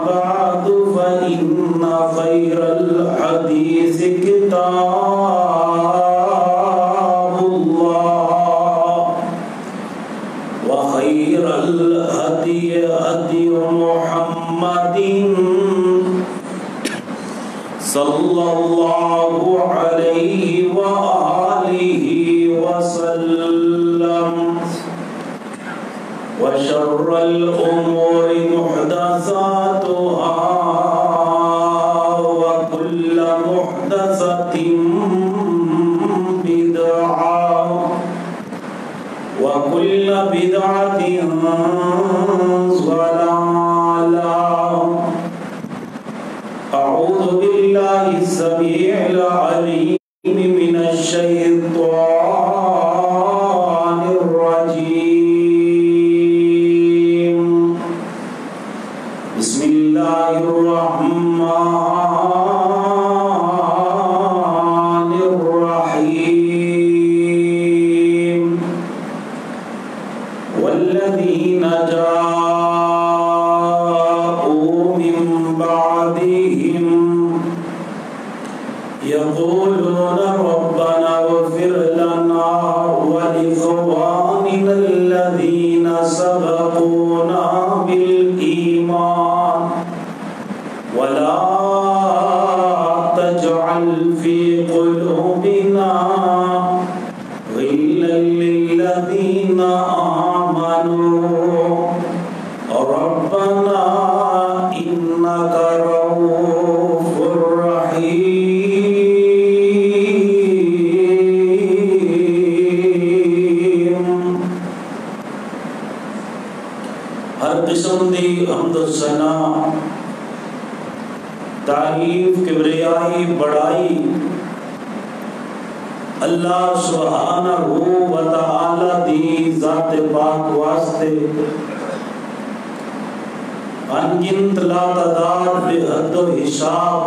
بعد فإن خير الحديث كتاب الله وخير الهدي هدي محمد صلى الله عليه وآله وسلم وشر الأمور محدثاتها وكل محدثة بدعة وكل بدعة ضلالة. أعوذ بالله السميع العليم من الشيطان الرجيم. بسم الله الرحمن الرحيم. والذين جاءوا من بعدهم يقولون ربنا اغفر لنا ولإخواننا الذين سبقونا بالإيمان ولا تجعل في قلوبنا غلا للذين آمنوا ربنا إنك رؤوف رحيم. ہر قسم دی حمد و ثنا، تعریف، کبریائی، بڑائی اللہ سبحانہ و تعالی دی ذات پاک واسطے انگنت لا تعداد بے حد و حساب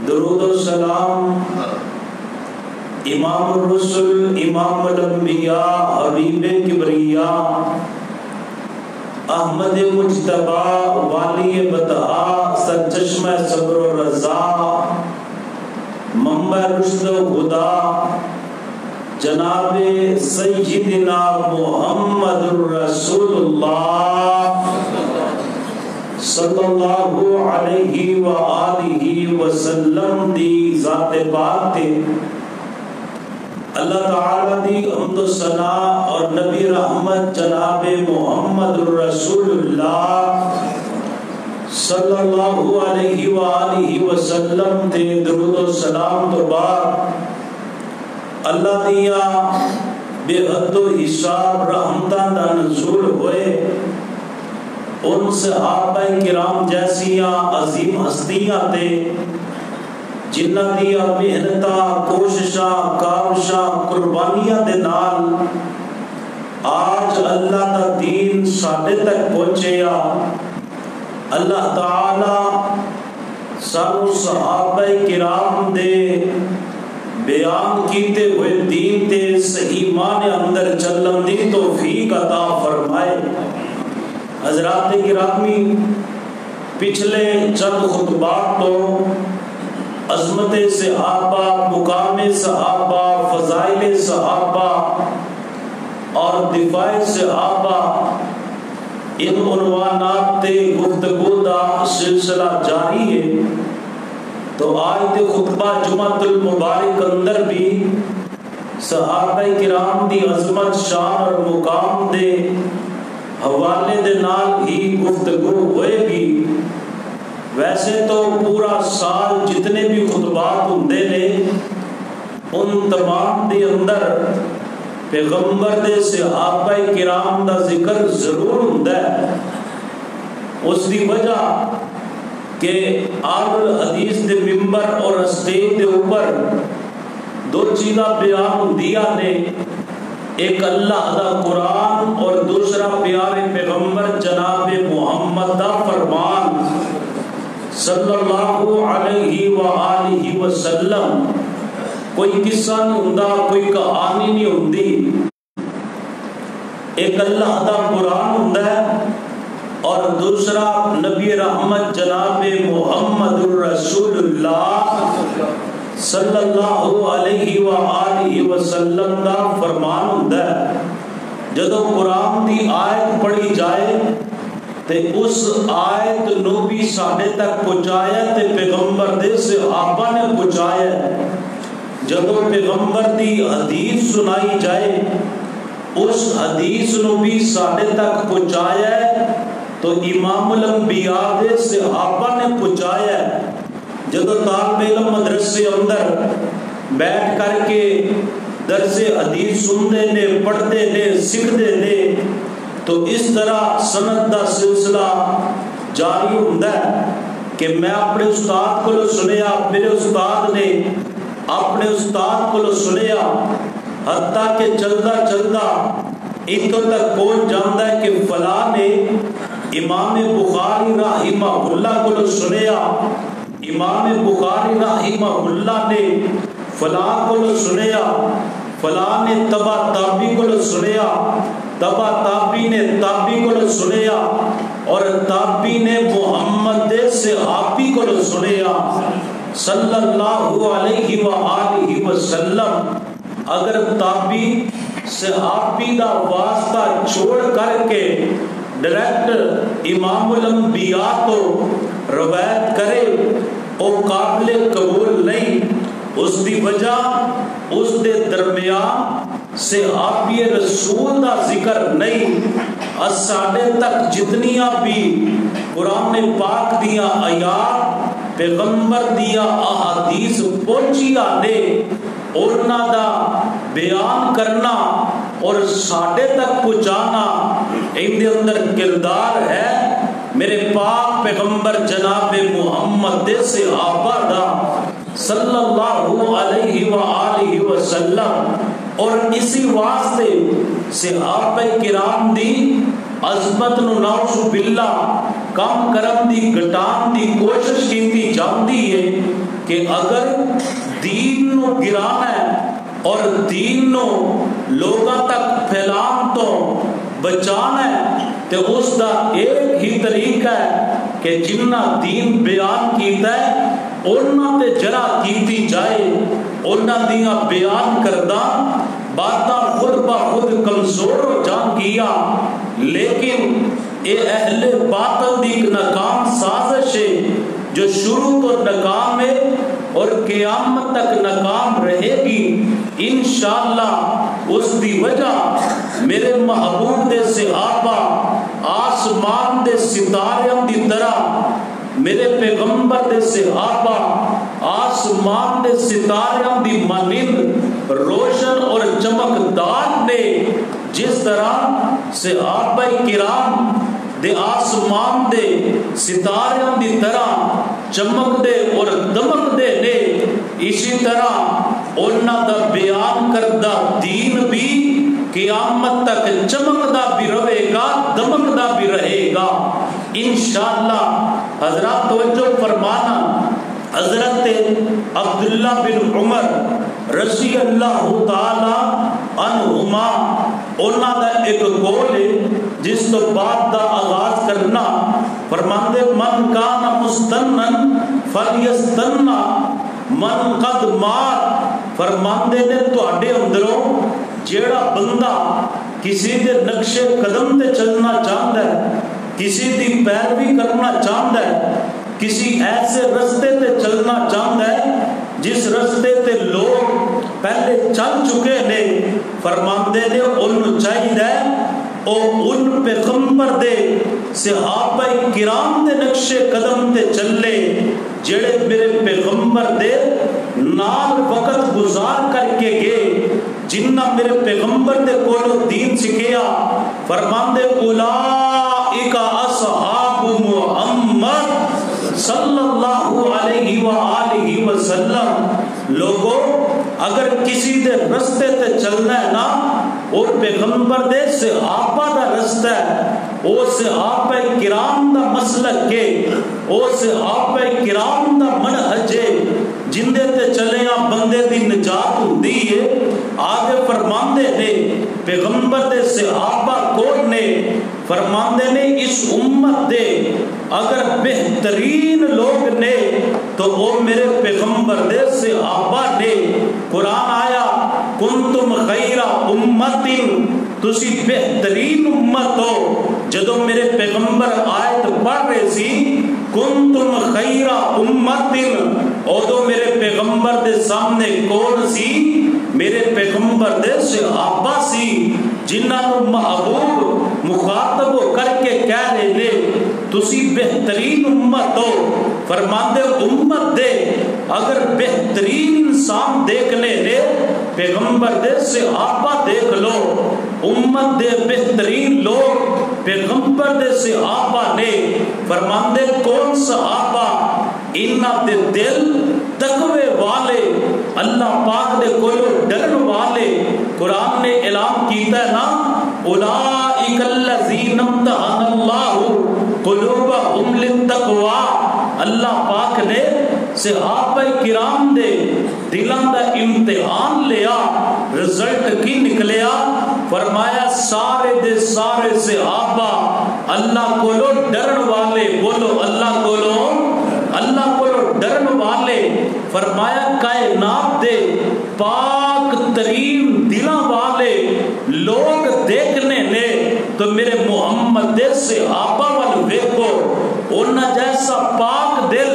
درود و سلام امام الرسل، امام الانبیاء، حبیب کبریاء، احمد مجتبی، والی بطحا، سرچشمہ صبر و رضا، منبع رشد و ہدا، جناب سیدنا محمد الرسول اللہ صلی اللہ علیہ وآلہ وسلم دی ذات پاک تے اللہ تعالیٰ دی حمد و ثنا اور نبی رحمت جناب محمد الرسول اللہ صلی اللہ علیہ وآلہ وسلم تے درود و سلام تو بعد اللہ دیا بے حد و حساب رحمتاں دا نزول ہوئے ان صحابہ کرام جیسیاں عظیم ہستیاں تے جنہ دیا محنتاں، کوششاں، کاوشاں، قربانیاں دے نال آج اللہ دا دین ساڈے تک پہنچیا. اللہ تعالی سانو صحابہ کرام دے بیان کیتے ہوئے دین تے صحیح معنی اندر چلن دی توفیق عطا فرمائے. حضرات گرامی، پچھلے چند خطبات تو عظمت صحابہ، مقام صحابہ، فضائل صحابہ اور دفاع صحابہ ان عنوانات تے گفتگو دا سلسلہ جاری ہے. تو آج دے خطبہ جمعۃ المبارک اندر بھی صحابہ کرام دی عظمت، شان اور مقام دے حوالے دے نال ہی گفتگو ہوئے گی. ویسے تو پورا سال جتنے بھی خطبات ہوندے نے ان تمام دے اندر پیغمبر دے صحابہ کرام دا ذکر ضرور ہوندا ہے. اس دی وجہ کہ آل الحدیث دے ممبر اور اسٹیج دے اوپر دو چیزاں بیان ہوندیاں نے، ایک اللہ دا قرآن اور دوسرا پیارے پیغمبر جناب محمد دا فرمان صلی اللہ علیہ وآلہ وسلم. کوئی قصہ نہیں ہوندا، کوئی کہانی نہیں ہوندی. ایک اللہ دا قرآن ہوندا ہے اور دوسرا نبی رحمت جناب محمد الرسول اللہ صلی اللہ علیہ وآلہ وسلم دا فرمان ہوندا ہے جدوں قرآن دی آیت پڑھی جائے تے اس آیت نو بھی ساڈے تک پہنچایا تے پیغمبر دے صحابہ نے پہنچایا. جدوں پیغمبر دی حدیث سنائی جائے اس حدیث نو بھی ساڈے تک پہنچایا ہے تو امام الانبیاء دے صحابہ نے پہنچایا ہے. جدو طالب علم مدرسے اندر بیٹھ کر کے درس حدیث سنتے نے پڑھتے نے سیکھتے نے تو اس طرح سند دا سلسلہ جاری ہوتا ہے کہ میں اپنے استاد کو سنیا, میرے استاد نے اپنے استاد کو سنیا, حتیٰ کہ چلتا چلتا اتوں تک پہنچ جاتا ہے کہ فلاں نے امام بخاری رحمہ اللہ کو سنیا, امام بخاری رحمہ اللہ نے فلاں کو سنیا, فلاں نے تبع تابعی کو سنیا, تبع تابعی نے تابعی کو سنیا اور تابعی نے محمد صحابی کو سنیا صلی اللہ علیہ وآلہ وسلم. اگر تابعی صحابی دا واسطہ چھوڑ کر کے ڈائریکٹ امام الانبیاء تو روایت کرے او قابل قبول نہیں. اس دی وجہ اس دے درمیان صحابی رسول دا ذکر نہیں. ساڈے تک جتنیاں بھی قرآن پاک دیاں آیات پیغمبر دیاں احادیث پہنچیاں نے انہاں دا بیان کرنا اور ساڈے تک پہنچانا ان دے اندر کردار ہے میرے پاک پیغمبر جناب محمد صحابہ دا صلی اللہ علیہ وآلہ وسلم. اور اسی واسطے صحابہ کرام دی عظمت نو نعوذ باللہ کم کرم دی گٹان دی کوشش کیتی جاندی ہے کہ اگر دین نو گرانا ہے اور دین نو لوگاں تک پھیلان تو بچانا ہے تو اس دا ایک ہی طریقہ ہے کہ جنہ دین بیان کیتا ہے انہاں تے جرا کیتی جائے. انہاں دیاں بیان کردہ باتاں خود بخود کمزور ہو جان گیا, لیکن اے اہل باطل دی ناکام سازش ہے جو شروع تو ناکام ہے اور قیامت تک ناکام رہے گی انشاءاللہ. اس دی وجہ میرے محبوب دے صحابہ آسمان دے ستاریاں دی طرح, میرے پیغمبر دے صحابہ آسمان دے ستاریاں دی مانند روشن اور چمکدار نے. جس طرح صحابہ کرام دے آسمان دے ستاریاں دی طرح چمک دے اور دمک دے نے, اسی طرح انہاں دا بیان کردہ دین بھی قیامت تک چمکدا بھی رہے گا, دمکدا بھی رہے گا انشاءاللہ. حضرات توجہ فرمانا, حضرت عبداللہ بن عمر رضی اللہ تعالی عنہما انہاں دا ایک قول ہے جس تو بات دا آغاز کرنا فرماندے من کان مستنن فلیستننا من قد مات. فرماندے نے تواڈے اندروں جیڑا بندہ کسی دے نقش قدم تے چلنا چاہتا ہے, کسی دی پیروی کرنا چاہتا ہے, کسی ایسے رستے تے چلنا چاہتا ہے جس رستے تے لوگ پہلے چل چکے نے, فرماندے نے انہوں چاہیے او ان پیغمبر دے صحابہ کرام دے نقش قدم تے چلے جڑے میرے پیغمبر دے نال وقت گزار کر کے گئے, جنہ میرے پیغمبر دے کولو دین سکھیا. فرماندے اولئک اصحاب محمد صلی اللہ علیہ وآلہ وسلم. لوگوں اگر کسی دے رستے تے چلنا ہے نا وہ پیغمبر دے صحابہ دا رستہ ہے, وہ صحابہ کرام دا مسلک ہے, وہ صحابہ کرام دا منہج ہے جن دے تے چلیاں بندے دی نجات ہوندی ہے. آگے فرماندے نے پیغمبر دے صحابہ کون نے فرماندے نے اس امت دے اگر بہترین لوگ نے تو وہ میرے پیغمبر دے صحابہ نے. قرآن آیا کنتم خیر امت، تسی بہترین امت ہو. جدو میرے پیغمبر آیت پڑھ رہے سی کنتم خیر امت، ادو میرے پیغمبر دے سامنے کون سی؟ میرے پیغمبر دے صحابہ سی جنہاں نو محبوب مخاطب کر کے کہہ رہے نے تسی بہترین امت ہو. فرماندے امت دے اگر بہترین انسان دیکھنے نے پیغمبر دے صحابہ دیکھ لو. امت دے بہترین لوگ پیغمبر دے صحابہ نے. فرماندے کون صحابہ؟ انہاں دے دل تقوی والے، اللہ پاک دے کولو ڈرن والے. قرآن نے اعلان کیتا ہے نا اولئک الذین امتحن اللہ قلوبہم للتقوی. اللہ پاک نے صحابہ کرام دے دلان دا امتحان لیا. رزلٹ کی نکلیا؟ فرمایا سارے دے سارے صحابہ اللہ کولو ڈرن والے. بولو اللہ کولو ڈرن والے. فرمایا کائنات دے پاک ترین دلاں والے لوگ دیکھنے نے تو میرے محمد دے صحابہ وال ویکھو. انہاں جیسا پاک دل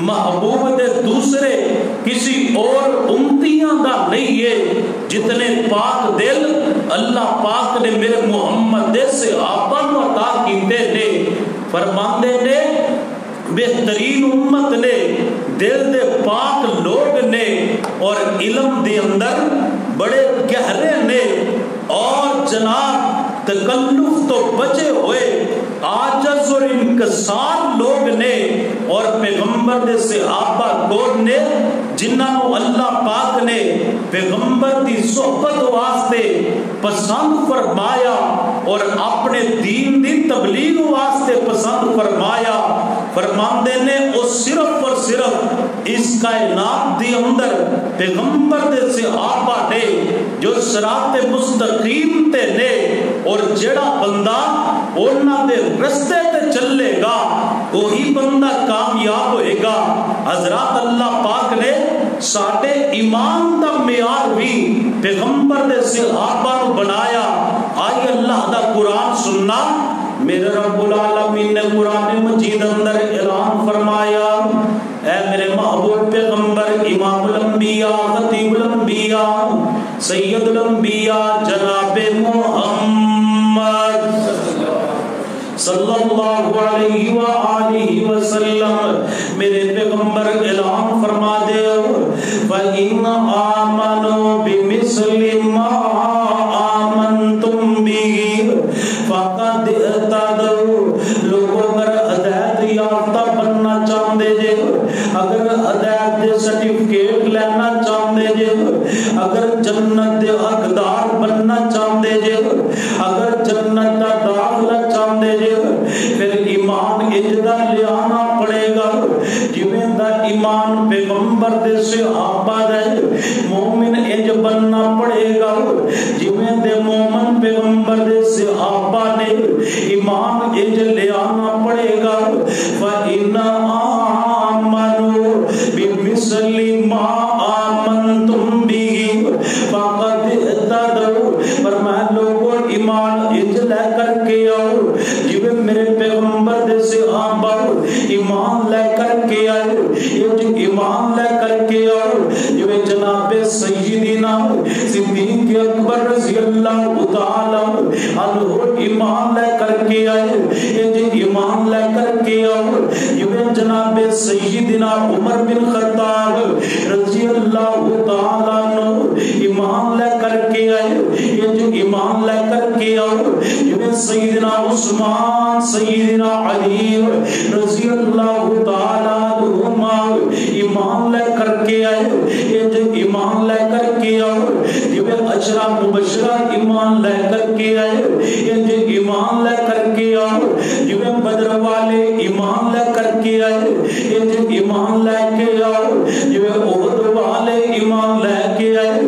محبوب دے دوسرے کسی اور امتیاں دا نہیں ہے جتنے پاک دل اللہ پاک نے میرے محمد دے صحابہ نو عطا کیتے نے. فرماندے نے بہترین امت نے، دل دے پاک لوگ نے اور علم دے اندر بڑے گہرے نے اور جناب تکلف تو بچے ہوئے عاجز اور انکسار لوگ نے. اور پیغمبر دے صحابہ کون نے؟ جنہوں اللہ پاک نے پیغمبر دی صحبت واسطے پسند فرمایا اور اپنے دین دی تبلیغ واسطے پسند فرمایا. فرماندے نے وہ صرف اور صرف اس کائنات دی اندر پیغمبر دے صحابہ نے جو صراط مستقیم تے نے. اور جڑا بندہ انہاں دے رستے تے چلے گا وہی بندہ کامیاب ہوئے گا. حضرات اللہ پاک نے ساڈے ایمان دا معیار بھی پیغمبر دے صحابہ نو بنایا. آئی اللہ دا قرآن سننا. میرے رب العالمین نے قرآن مجید اندر اعلان فرمایا اے میرے محبوب پیغمبر امام الانبیاء خطیب الانبیاء سید الانبیاء جناب محمد صلی اللہ علیہ وآلہ وسلم میرے پیغمبر اعلان فرما دے فَإِنْ آمَنُوا بِمِثْلِ مَا آمَنْتُمْ بِهِ فَقَدْ اهْتَدَوْا. لوگوں اگر ہدایت یافتہ بننا چاہتے جے، اگر ہدایت دے سرٹیفکیٹ لینا چاہتے جے، اگر جنت دے حقدار بننا چاہتے جے، اگر جنت دا داخلہ چاہتے جے، پھر ایمان اجدا لیانا پڑے گا. جویں دا ایمان پیغمبر دے صحابہ دے مومن اج بننا پڑے گا. جویں دے مومن پیغمبر دے صحابہ نے ایمان اج لیانا پڑے گا. فَإِنَّ آمَنُوا بِمِثْلِ مَا آمَنْتُمْ بِهِ فَقَدْ اهْتَدَوْا. فرمایا لوگوں ایمان اج لے کر کے آؤ جویں میرے پیغمبر دے صحابہ ایمان لے کر کے آئے. ایمان لے کر کے آؤ جویں جناب سیدنا صدیق اکبر رضی اللہ تعالی عنہ ایمان لے کر کے آئے. ایمان لے کر کے آؤ جویں جناب سیدنا عمر بن خطاب رضی اللہ تعالی عنہ ایمان لے کر کے آئے. ایمان لے کر کے آؤ جویں سیدنا عثمان سیدنا علی رضی اللہ تعالی عنہما ایمان لے کر کے آئے. ایمان لے کر کے آؤ جویں عشرہ مبشرہ ایمان لے کر کے آئے. ایمان لے کر کے آؤ جویں بدر والے ایمان لے کر کے آئے. ایمان لے کے آؤ جویں احد والے ایمان لے کے آئے.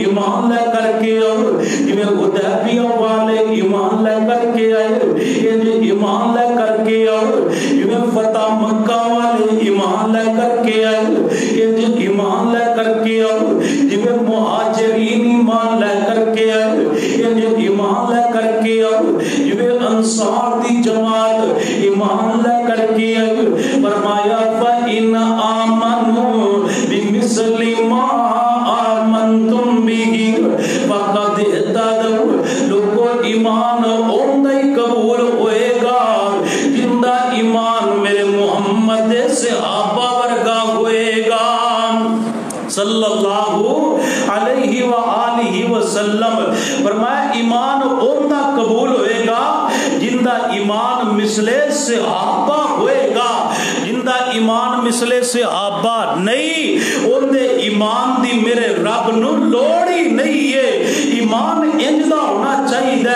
ایمان لے کر کے آؤ جویں حدیبیہ والے ایمان لے کر کے آئے یہ ایمان لے کر کے آؤ یہ فتح مکہ والے ایمان لے کر کے آئے یہ ایمان لے کر کے آؤ یہ مہاجرین ایمان لے کر کے آئے یہ ایمان لے کر کے آؤ یہ انصار دی جماعت ایمان لے کر کے آئے فرمایا فَإِنْ آمَنُوا بِمِثْلِ مَا آمَنْتُمْ بِهِ فَقَدْ اهْتَدَوْا لوگوں ایمان اوندہ ہی قبول ہوئے گا جندہ ایمان میرے محمد صحابہ ورگا ہوئے گا صلی اللہ علیہ وآلہ وسلم فرمایا ایمان اوندہ قبول ہوئے گا جندہ ایمان مثل صحابہ ہوئے گا جندہ ایمان مثل صحابہ نہیں اوندے ایمان دی میرے رب نو لوڑی نہیں ہے ایمان انجدہ ہونا چاہیے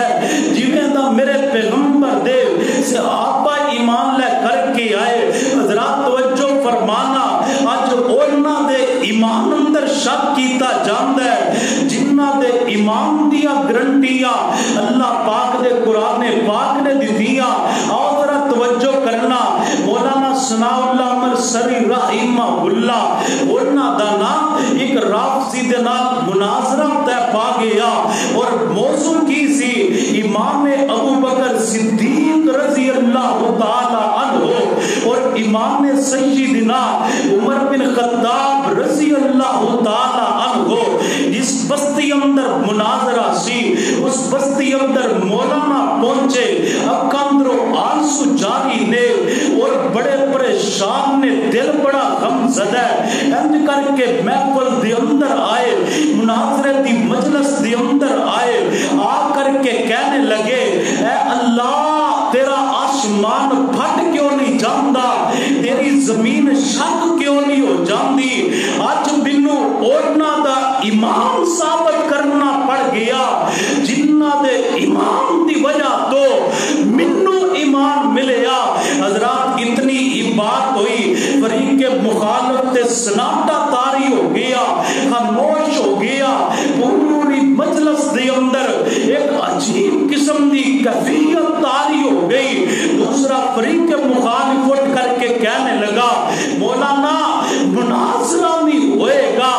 جیویں دا میرے پیغمبر دے صحابہ ایمان لے کر کے آئے حضرات توجہ فرمانا آج اونا دے ایمان اندر شک کیتا جاندہ ہے جنہ دے ایمان دیا گرنٹیاں اللہ پاک دے قرآن پاک نے دی دیا اور ذرا توجہ کرنا مولانا ثناء اللہ مرسری رحمہ اللہ اونا دانا ایک رافضی دے نال مناظرہ تے پا گیا اور موضوع کی سی امام ابو بکر صدیق رضی اللہ تعالی عنہ اور امام سیدنا عمر بن خطاب رضی اللہ تعالی عنہ جس بستی اندر مناظرہ سی اس بستی اندر مولانا پہنچے اکاندرو آنسو جاری نے اور بڑے پریشان نے دل بڑا غم زدہ انج کر کے محفل دے اندر آئے مناظرے دی مجلس دے اندر آئے آ کر کے کہنے لگے اے اللہ تیرا آسمان پھٹ کیوں نہیں جاندہ تیری زمین شک کیوں نہیں ہو جاندی آج بنو اوڑنا دا ایمان ثابت کرنا پڑ گیا جنہ دے ایمان دی وجہ تو منو ایمان ملیا حضرات اتنی ہی بات ہوئی فریق مخالف تے سناٹا تاری ہو گیا خاموش ہو گیا پوری مجلس دے اندر ایک عجیب قسم دی کیفیت تاری ہو گئی دوسرا فریق مخالف اٹھ کر کے کہنے لگا مولانا مناظرہ نہیں ہوئے گا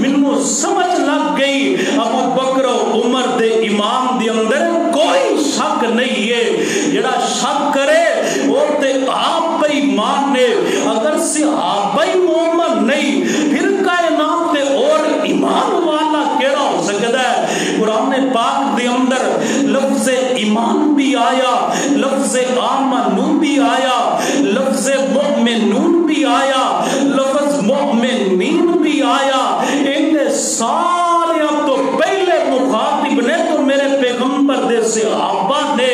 منو سمجھ لگ گئی ابو بکر و عمر دے ایمان دے اندر کوئی شک نہیں ہے جڑا شک کرے وہ تے آپ پہ ایمان نے اگر صحابہ مومن نہیں پھر کائنات تے اور ایمان والا کیڑا ہو سکتا ہے قرآن پاک دے اندر لفظ ایمان بھی آیا لفظ آمنون بھی آیا لفظ مؤمنون بھی آیا لفظ مؤمنین بھی آیا ان سارے اب تو پہلے مخاطب نے تو میرے پیغمبر دے صحابہ نے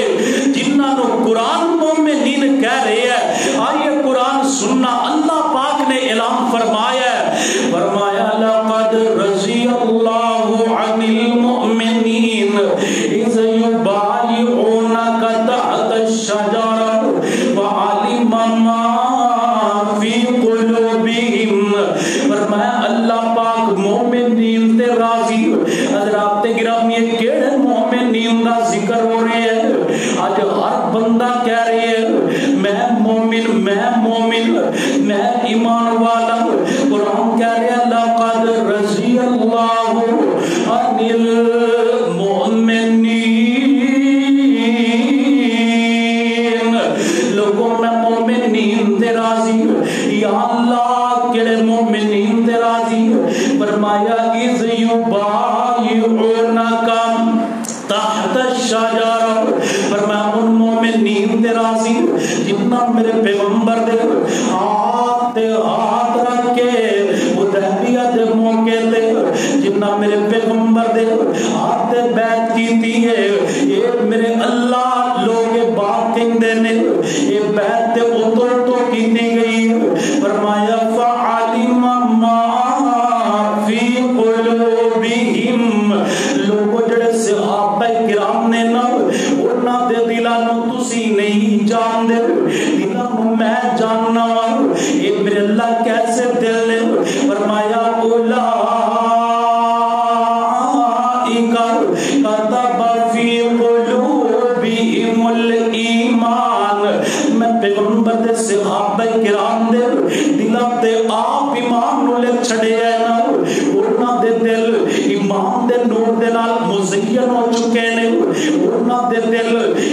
جنہاں نو قرآن مومنین کہہ رہے ہیں آئیے قرآن سننا اللہ پاک نے اعلان فرمایا ہے فرمایا لقد رضی اللہ عن المؤمنین اذ یبایعونک تحت الشجرۃ فعلم ما فی قلوبہم فرمایا اللہ پاک مومنین تے راضی حضرات گرامی کیڑے مومنین دا ذکر ہو رہے ہیں آج ہر بندہ کہہ رہے ہیں میں مومن میں ایمان والا قرآن کہہ رہے ہیں لقد رضی اللہ عن المؤمنین لوگوں میں مومنین تے راضی یا اللہ کیڑے مومنین تے راضی فرمایا اذ یبایعونک تحت الشجرۃ فرمایا ان مومنین تے راضی جتنا میرے پیغمبر دے ہاتھ رکھ کے حدیبیہ دے موقع تے جتنا میرے پیغمبر دے ہاتھ بیعت کیتی ہے یہ میرے اللہ لوگ بات کہندے نے یہ بیعت تے اتر تو کیتی گئی فرمایا فعلم ما فی قلوبہم لوگوں جڑے صحابہ کرام نے نا انہاں دے دلاں نو تسی نہیں جان دے دلاں نو میں جاننا یہ میرے اللہ کیسے دل نے فرمایا اولئک کتب فی قلوبہم فیہم الایمان، میں پیغمبر دے صحابہ کرام دے دلوں تے آپ ایمان نو لکھ چھڑے ہیں نا، انہاں دے دل ایمان دے نور دے نال مزین ہو چکے نے، انہاں دے دل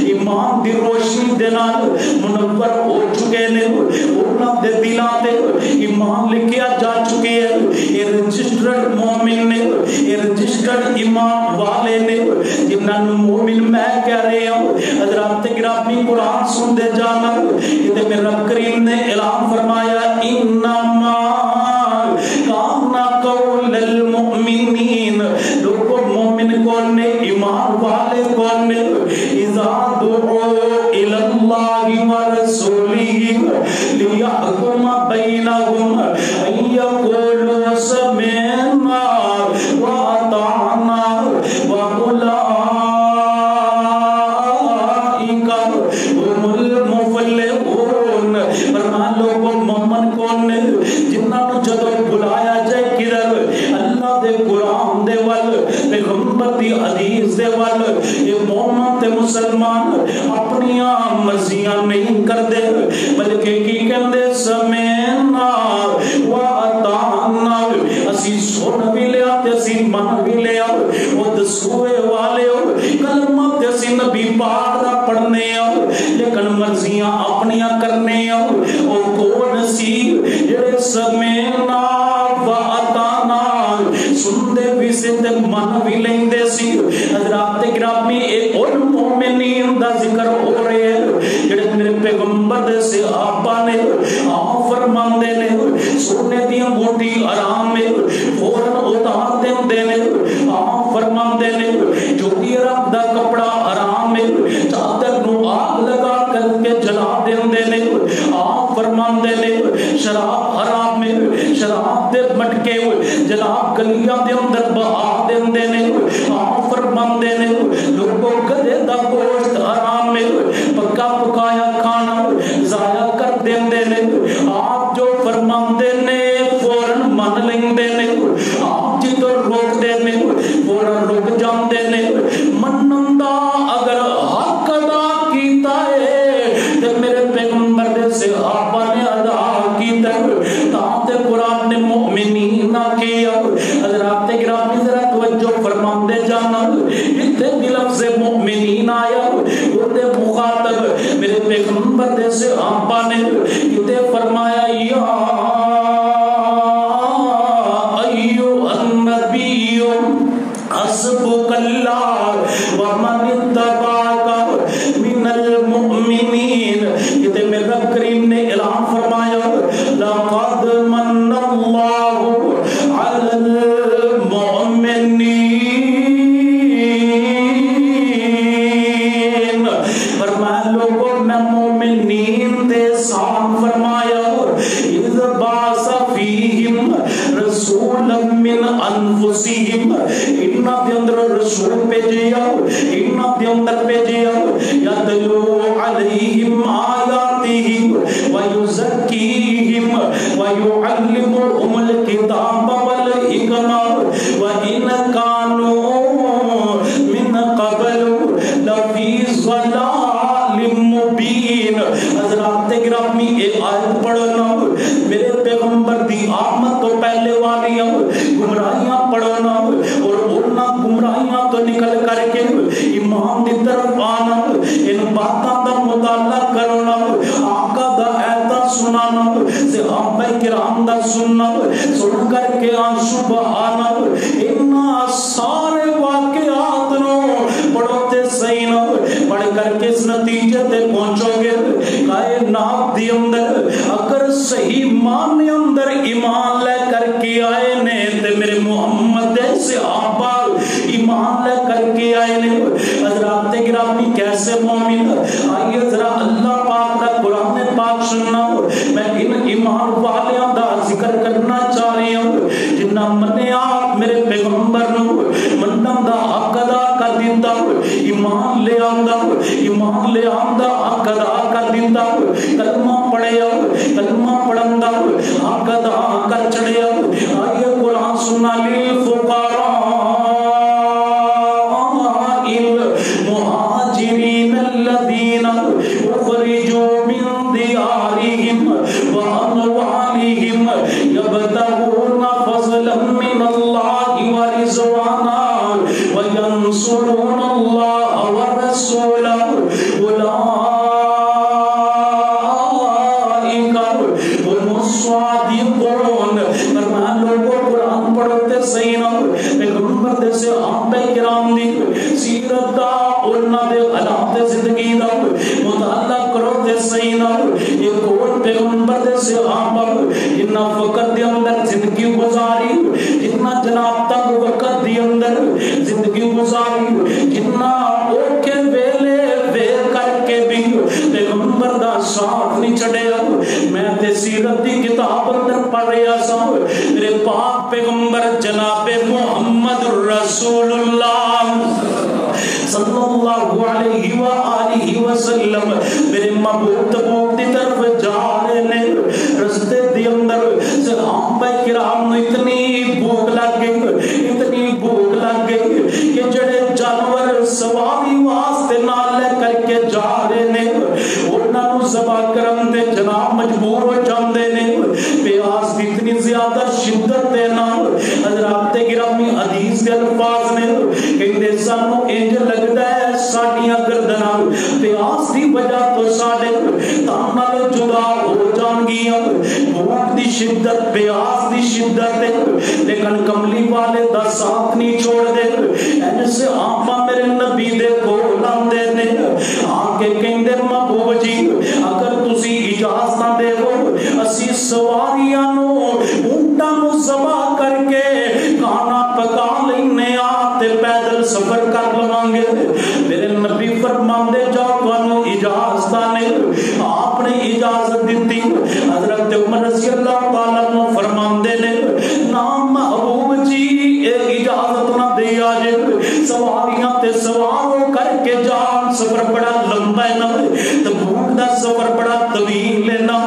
ایمان دی روشنی دے نال منور ہو چکے نے، انہاں دے دلاں تے ایمان لکھیا جا چکے ہیں، یہ رجسٹرڈ مومن نے، یہ رجسٹرڈ ایمان والے نے، جنہاں نو مومن میں کہہ رہے ہوں۔ حضرات گرامی قرآن سن دے جانا، یہ میرے رب کریم نے اعلان فرمایا انما کان قول المؤمنین، لوگوں مومن کون نے، ایمان والے کون نے، اذا دعوا الی اللہ ورسولہ لیحکم بینہم ان یقولوا سمعنا واطعنا واولئک هم المفلحون۔ فرمان لوگوں مومن کون نے، جنہاں نو جدوں بلایا جائے کدھر، اللہ دے قرآن دے ول، پیغمبر دی حدیث دے ول، یہ مومن تے مسلمان اپنیاں مرضیاں نہیں کردے بلکہ کی کہندے سمعنا واطعنا، اسی سن بھی لیا تے اسی من بھی لیا، وہ دسوئے والے ہو کلمہ تے اسی نبی پاک دا پڑھنے ہو، لیکن مرضیاں اپنیاں کرنے ہو، وہ کون سی جڑے سمعنا واطعنا سندے بھی سے تے من بھی لیندے سی۔ حضرات گرامی ایک ان مومنین دا ذکر ہو رہے ہیں جڑے میرے پیغمبر دے صحابہ نے آپ فرماندے نے سونے دیاں بوٹی آرام میں فوراً اتار دیندے نے، آپ فرماندے نے جو عرب دا کپڑا آرام میں چادر نو آگ لگا کر کے جلا دیندے نے، آپ فرماندے نے شراب حرام میں شراب دے مٹکے جناب گلیاں دے اندر بہا دیندے نے، آپ فرماندے نے لوگوں گدے دا گوشت حرام میں پکا پکایا کھانا ضائع کر دیندے نے، آپ جو فرماندے نے فوراً من لیندے نے، آپ جی تو روک دے نے فوراً روک جاندے نے، منندہ اگر حق ادا کیتا ہے تے میرے پیغمبر دے صحابہ نے ادا کیتا ہے، تاہتے قرآن نے مومنین نہ کیا۔ حضرات گرامی ذرا توجہ فرماندے جانا، اتنے لفظ مومنین آیا اندے مخاطب میرے پیغمبر دے صحابہ نے اتنے فرمایا یا ایوہ النبی حسبک اللہ ومن اتبعک من المؤمنین۔ اتنے میرے رب کریم نے اعلان فرمایا لقد من اللہ علی المؤمنین، فرمایا لوگوں میں مومنین دے سان فرمایا اذ بعث فیہم رسولا من انفسہم، انہاں دے اندر رسول بھیجیا، انہاں دے اندر بھیجیا یتلو علیہم آیاتہ ویزکیہم ویعلمہم الکتاب والحکمہ وإن کانوا من قبل لفی ضلال مبین۔ حضرات گرامی ایک آیت پڑھنا میرے پیغمبر دی آمد تو پہلے والی گمراہیاں پڑھنا اور انہاں گمراہیاں تو نکل کر کے ایمان دی طرف آنا، ان باتاں دا مطالعہ کرنا، آقا دا ایتا سنانا، صحابہ کرام دا سننا، سن کر کے آنسو بہانا، انہاں سارے واقعات نو پڑھو تے صحیح نہ پڑھ کر کے اس نتیجے تے پہنچو گے کائنات دی اندر اگر صحیح معنی اندر ایمان لے کر کے آئے نے تے میرے محمد دے صحابہ ایمان لے کر کے آئے نے۔ حضرات گرامی کیسے مومن، آئیے ذرا اللہ پاک کا قرآن پاک سننا، میں ان ایمان والیاں دا ذکر کرنا چاہ رہی ہوں جنہ منے آپ میرے پیغمبر نو منن دا حق ادا کر دیتا، ایمان لے آندا، ایمان لے آندا حق ادا کر دیتا، کلمہ پڑھیا کلمہ پڑھندا حق ادا کر چڑھیا۔ آئیے قرآن سننا للفقراء المہاجرین الذین الذين أخرجوا من ديارهم وأموالهم يبتغون فضلا من الله ورضوانا وينصرون الله ورسوله أولئك هم الصادقون. فرمان لوگوں قرآن پڑھتے صحیح نہ پیغمبر دے سے صحابہ کرام دی سیرت دا انہاں دے حالات زندگی دا مطالعہ کرو تے صحیح نہ یہ کون پیغمبر دے صحابہ جنہ وقت دے اندر زندگی گزاری جتنا جناب تک وقت دے اندر زندگی گزاری جتنا اوکے ویلے ویر کر کے بھی پیغمبر دا ساتھ نہیں چھڑے. میں تے سیرت دی کتاب اندر پڑھ رہا سا میرے پاک پیغمبر جناب محمد رسول اللہ صلی اللہ علیہ وآلہ وسلم میرے محبوب تبوک دی طرف جا رہے نے. رستے دی اندر صحابہ کرام نے اتنی بھوک لگ گئی کہ جڑے جانور سواری واسطے نال لے کر کے جا رہے نے انہاں نوں ذبح کرن تے جناب مجبور ہو جاندے نے. پیاس کی اتنی زیادہ شدت دے نال حضرات گرامی حدیث کے الفاظ نے کہندے سانوں انج لگدا ہے ساڈیاں گردناں پیاس دی وجہ تو ساڈے تان نال جدا ہو جان گیاں. بھوک دی شدت پیاس دی شدت لیکن کملی والے دا ساتھ نہیں چھوڑ دے. ایسے آپا میرے نبی دے کول آندے نے آ کے کہندے محبوب جی اگر تسی اجازت دے ہو اسی سواریاں نو اونٹاں نو ذبح کر کے کھانا پکا لینے آ تے پیدل سفر کر لواں گے. میرے نبی فرماندے جاؤ تانوں اجازت نے آپ نے اجازت دتی. حضرت عمر رضی اللہ تعالی عنہ فرماندے نے نام محبوب جی اجازت نہ دیا جے سواریاں تے سوار ہو کر کے جان سفر بڑا لمبا ہے نہ تبوک دا سفر بڑا طویل ہے نہ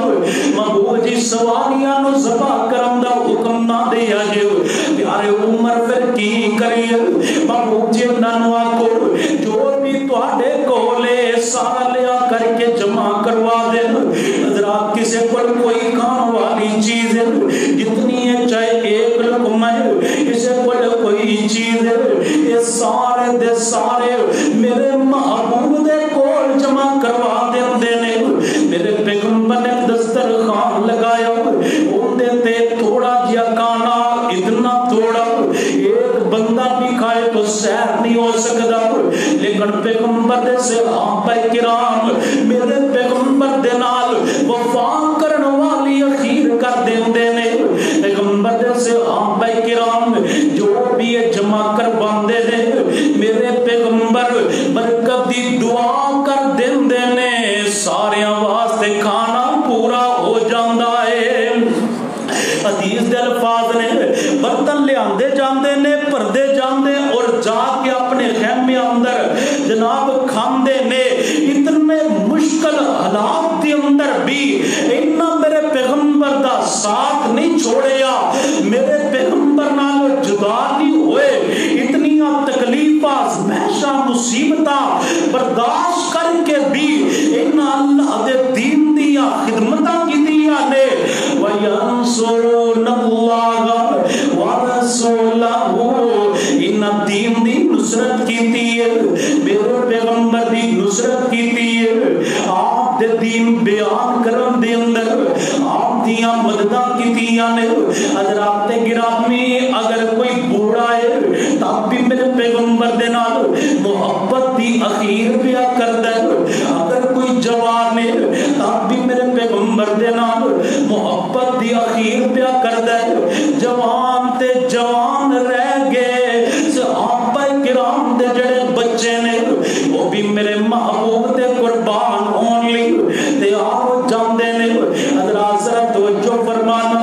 محبوب جی سواریاں نو ذبح کرن دا حکم نہ دیا جے. پیارے عمر پھر کی کریے محبوب جی نانو آکو جو بھی تواڈے کولے سارا لیا کر کے جمع کروا دے. حضرات کسے پر کوئی کھان والی چیز ہے جتنی ہے چاہے ایک لقمہ ہے کسے پر کوئی چیز ہے یہ سارے دے سارے میرے محبوب دے کول جمع کروا دے نے. میرے پیغمبر نے دسترخوان لگایا اندے تے تھوڑا جیا کھانا اتنا تھوڑا ایک بندہ بھی کھائے تو سیر نہیں ہو سکتا. لیکن پیغمبر دے صحابہ کرام میرے پیغمبر دے نال وفا کرن والی اخیر کر دیندے نے. پیغمبر دے صحابہ کرام جو بھی جمع کرواندے نے میرے پیغمبر برکت دی دعا کر دیندے نے سارے واسطے کھانا پورا ہو جاندا ہے. حدیث دے الفاظ نے برتن لے آندے جاندے نے پردے جاندے اور جا کے اپنے خیمے اندر جناب کھاندے نے. اتنے مشکل حالات کے اندر بھی اتنا میرے پیغمبر دا ساتھ نہیں چھوڑیا میرے پیغمبر نال جدا نہیں ہوئے. اتنی تکلیفاں محشاں مصیبتاں برداشت کر کے بھی ان اللہ دے دین دیا خدمتاں کیتیاں نے. وَيَنْصُرُونَ اللَّهَ وَرَسُولَهُ ان دین دی نصرت کیتی ہے میرے پیغمبر دی نصرت کیتی ہے. آپ دے دین بیان کرن دے اندر آپ دیاں مدداں کیتیاں نے. حضرات گرامی اگر کوئی بوڑھا ہے تب بھی میرے پیغمبر دے نال محبت دی اخیر پیا کردا ہے. اگر کوئی جوان ہے تب بھی میرے پیغمبر دے نال محبت دی اخیر پیا کردا ہے. جوان تے جوان رہ گئے صحابہ کرام دے جڑے بچے نے وہ بھی میرے محبوب تے قربان ہون لی تیار ہو جاندے نے. حضرات ذرا توجہ فرمانا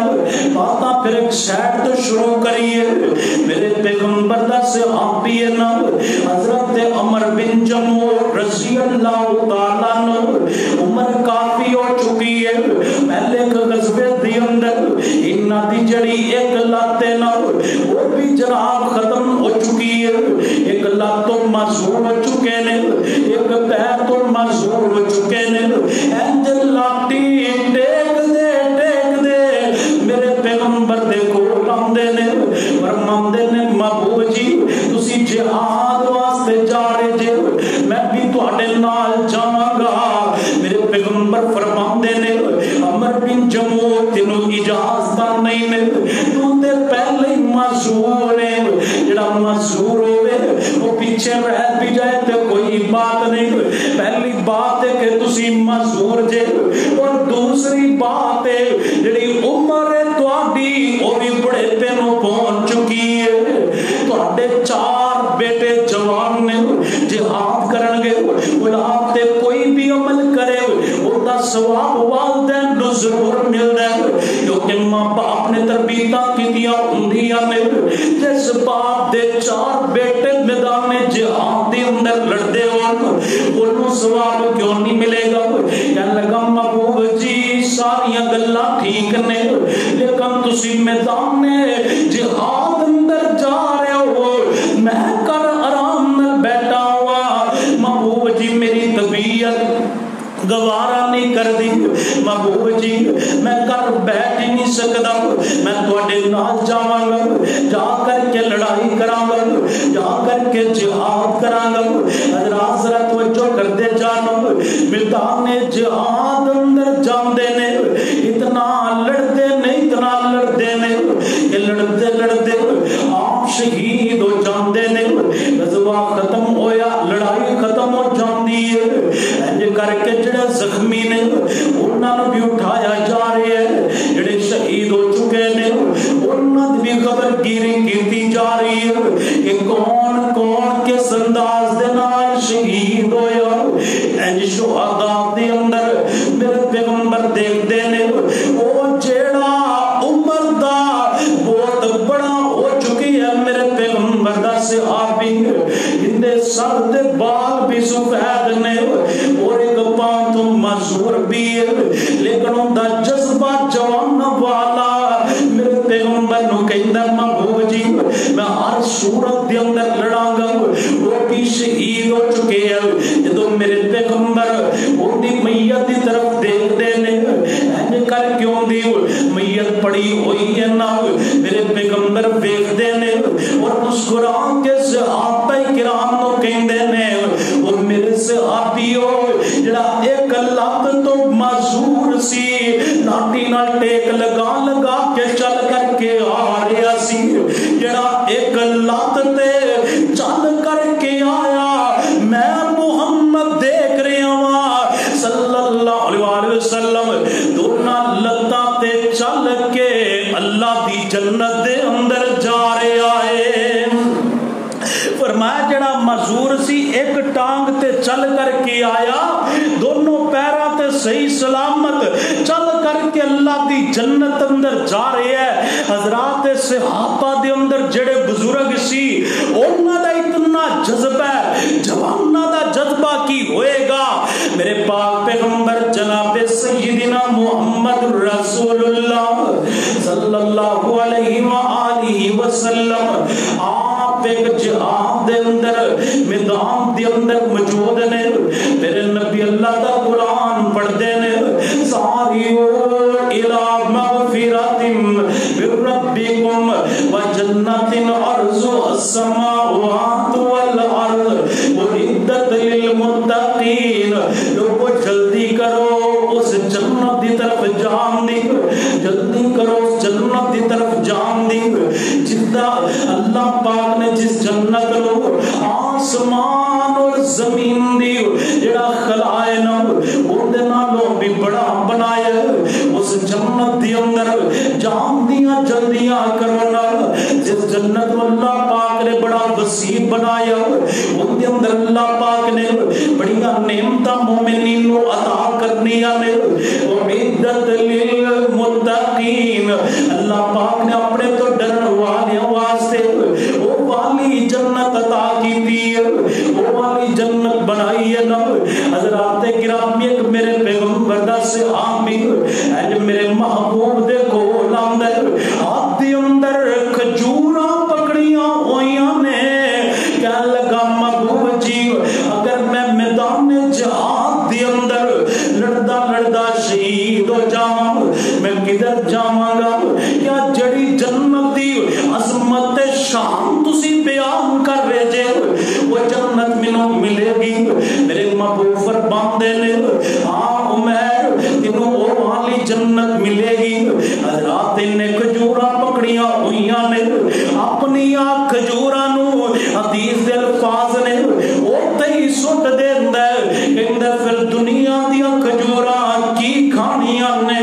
باتاں پھر ایک سیٹ تو شروع کریے. میرے پیغمبر دا صحابی ہے نا حضرت عمر بن جموع رضی اللہ تعالیٰ عنہ. عمر کافی ہو چکی ہے پہلے ایک غزوے دی اندر انہاں دی جڑی ایک لات ہے نا وہ بھی جناب ختم ہو چکی ہے. ایک لات تو معذور ہو چکے نے ایک پیر تو معذور مجبور ہو چکے نے انج لاٹھی ٹیک دے میرے پیغمبر دے کول آندے نے فرماندے نے محبوب جی تسی جہاد واسطے جا رہے جے میں بھی تواڈے نال جاواں گا میرے پیغمبر فرماندے نے عمر بن جموع تینوں اجازت نہیں نے تو تے پہلے ہی معذور ہے جڑا معذور ہوے وہ پیچھے رہ بھی جائے تے کوئی بات نہیں پہلی بات ہے کہ تسی معذور جے اور دوسری بات ہے جڑی عمر ہے تواڈی وہ بھی بڑے پہ نو پہنچ چکی ہے تواڈے 4 بیٹے جوان نے جہاد کرن گے اولاد تے کوئی بھی عمل کرے او دا ثواب والدین نو ضرور ملدا ہے کیونکہ ماں باپ نے تربیتاں کیتیاں ہوندیاں نے جس باپ دے 4 بیٹے میدان جہاد دے اندر لڑدے ہون انہوں ثواب کیوں نہیں ملے گا کہنے لگا محبوب جی ساریاں گلاں ٹھیک نے لیکن تسی میدان جہاد اندر جا رہے ہو میں کر آرام نال بیٹھا ہوا محبوب جی میری طبیعت گوارا نہیں کر دی محبوب جی میں کر بیٹھ ہی نہیں سکتا میں تواڈے نال جاواں گا جا کر کے لڑائی کراں گا جا کر کے جہاد کراں گا حضرات ذرا توجہ کر دے جانو میدان جہاد اندر جاندے نے اتنا لڑتے نے کہ لڑتے آپ شہید ہو جاندے نے غزوہ ختم ہویا لڑائی ختم ہو جاندی ہے انج کر کے جڑے زخمی نے انہاں نوں بھی اٹھایا جا رہا ہے جڑے شہید ہو چکے نے انہاں دی بھی خبر گیری کیتی جا رہی ہے کہ کون کون کس انداز دے نال شہید ہویا انج شہداء دے اندر میرے پیغمبر دیکھدے نے او جیڑا عمر دا بہت بڑا ہو چکی ہے میرے پیغمبر دا صحابی جن دے سر دے بال بھی سفید نے اور ایک پاؤں تو معذور بھی ہے لیکن ان دا جذبہ جوان والا میرے پیغمبر نو کہندا محبوب جی میں ہر صورت دے اندر لڑاں گا وہ بھی شہید ہو چکے ہیں جدوں میرے پیغمبر ان دی میت دی طرف دیکھدے نے انج کر کیوں دی میت پڑی ہوئی ہے نا میرے پیغمبر ویکھدے نے اور مسکرا کے صحابہ کرام نو کہندے نے او میرے صحابیو جڑا ایک لت تو معذور سی لاٹھی نال ٹیک لگا کے چل کر کے آ رہا سی جڑا ایک لت تے چل کر کے آیا میں محمد دیکھ رہا ہوں صلی اللہ علیہ وسلم دونوں لتاں تے چل کے اللہ دی جنت دے اندر جا رہا ہے فرمایا جڑا معذور سی ایک ٹانگ تے چل کر کے آیا دونوں پیراں تے صحیح سلامت چل کر کے اللہ دی جنت اندر جا رہے ہیں حضرات صحابہ دے اندر جڑے بزرگ سی انہاں دا اتنا جذبہ جواناں دا جذبہ کی ہوئے گا میرے پاک پیغمبر جناب سیدنا محمد رسول اللہ صلی اللہ علیہ وآلہ وسلم آپ ایک جہاد دے اندر میدان دے اندر موجود نے میرے نبی اللہ دا قرآن پڑھتے نے ساریو الی مغفرۃ من ربکم وجنۃ عرضها السماوات والارض اعدت للمتقین لوگو جلدی کرو اس جنت دی طرف جان دی جلدی کرو اس جنت دی طرف جان دی جدہ اللہ پاک نے جس جنت نو آسمان اور زمین دی جڑا خلائے نا اون دے نالوں بھی بڑا بنایا اس جنت دی اندر جان دیاں جلدیاں کرو نا جس جنت کو اللہ پاک نے بڑا وسیع بنایا ان دے اندر اللہ پاک نے بڑیاں نعمتاں مومنین کو عطا کرنیاں نے اعدت للمتقین اللہ پاک نے اپنے تو ڈرن والے واسطے وہ والی جنت عطا کی تھی وہ والی جنت بنائی ہے نا حضرات کرام ایک میرے پیغمبر دا صحابی اج میرے محبوب دے کول اندر ہاتھ دے اندر کھجوراں پکڑیاں ہوئیاں نے کہنے لگا محبوب جی اگر میں میدان جہاد دے ہو جاواں میں کدھر جاواں گا کیا جڑی جنت دی عظمت شان تسی بیان کر رہے جے وہ جنت مینوں ملے گی میرے محبوب فرماندے نے ہاں عمر تینوں او والی جنت ملے گی حضرات نے کھجوراں پکڑیاں ہوئیاں نے اپنی کھجوراں نو حدیث دے الفاظ نے اوتے ہی سٹ دیندا ہے کہندا پھر دنیا دیاں کھجوراں کی کھانیاں نے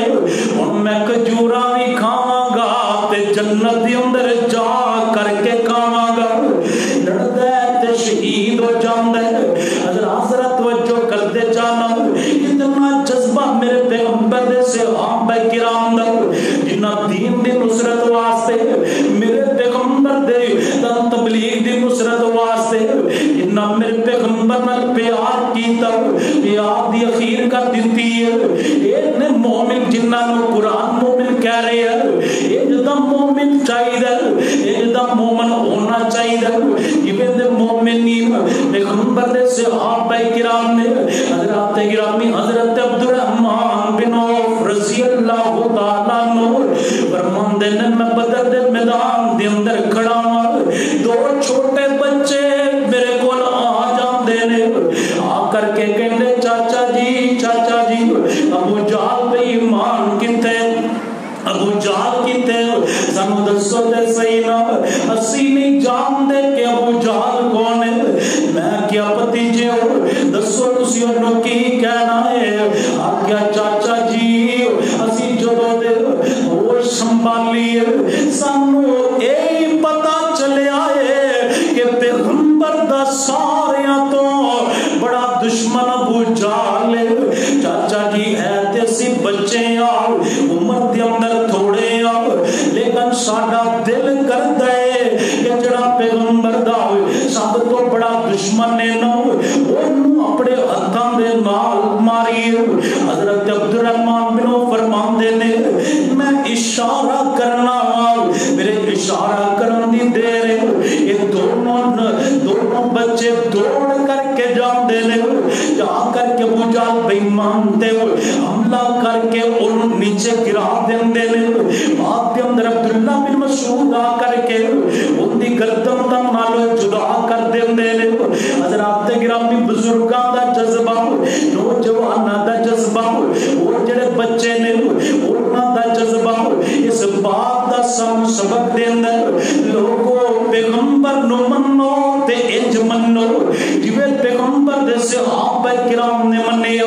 ہن میں کھجوراں وی کھاواں گا تے جنت دے اندر جا کر کے کھاواں گا لڑدا ہے تے شہید ہو جاندا ہے حضرات توجہ کرتے جانا اتنا جذبہ میرے پیغمبر دے صحابہ کرام دا جنہاں دین دی نصرت واسطے میرے پیغمبر دے تبلیغ دی نصرت واسطے جنہاں میرے پیغمبر نال پیار کیتا پیار دی اخیر کر دیتی ہے ایک نے مومن جنہاں نو قرآن مومن کہہ رہے ہیں ایک دا مومن چاہیے ایک دا مومن ہونا چاہیے جویں دے مومنین پیغمبر دے صحابہ کرام نے حضرات گرامی حضرت عبد الرحمن بن عوف رضی اللہ تعالیٰ عنہ فرماندے نے میں بدر دے میدان دے اندر کھڑا ہوں دو چھوٹے بچے میرے کول آ جاندے نے آ کر کے کہندے چاچا جی ابو جہل بے ایمان کتے ابو جہل کتے سانو دسو تے صحیح نا اسی نہیں جاندے کہ ابو جہل کون ہے میں کیا بھتیجے ہو دسو تسی انہوں کی کہنا ہے آگیا چاچا جی اسی جدو دے وہ سنبھالی سانو اے پتا چلے آئے کہ پیغمبر دا ساریاں تو بڑا دشمن ابو جہل چاچا جی ہے تے سی بچے آؤ عمر دے اندر تھوڑے آؤ لیکن ساڈا دل کر دے کہ جڑا پیغمبر دا سب تو بڑا دشمن نے نو انہوں اپنے ہتھاں دے نال ماری حضرت عبد الرحمن بن عوف فرماندے نے میں اشارہ کرنا میرے اشارہ کرن دی دیر یہ دونوں بچے دوڑ کر کے جاندے نے جا کر کے ابو جہل بے ایمان تے حملہ کر کے ان نیچے گرا دیندے نے بعد دے اندر عبداللہ بن مسعود آ کر کے ان دی گردن دا نالو جدا کر دیندے نے حضرات گرامی بزرگاں دا جذبہ نوجواناں دا جذبہ وہ جڑے بچے نے انہاں دا جذبہ اس بات دا سم سبق دیندا لوگو پیغمبر نو منو تے انج منو جویں پیغمبر دے صحابہ کرام نے منیا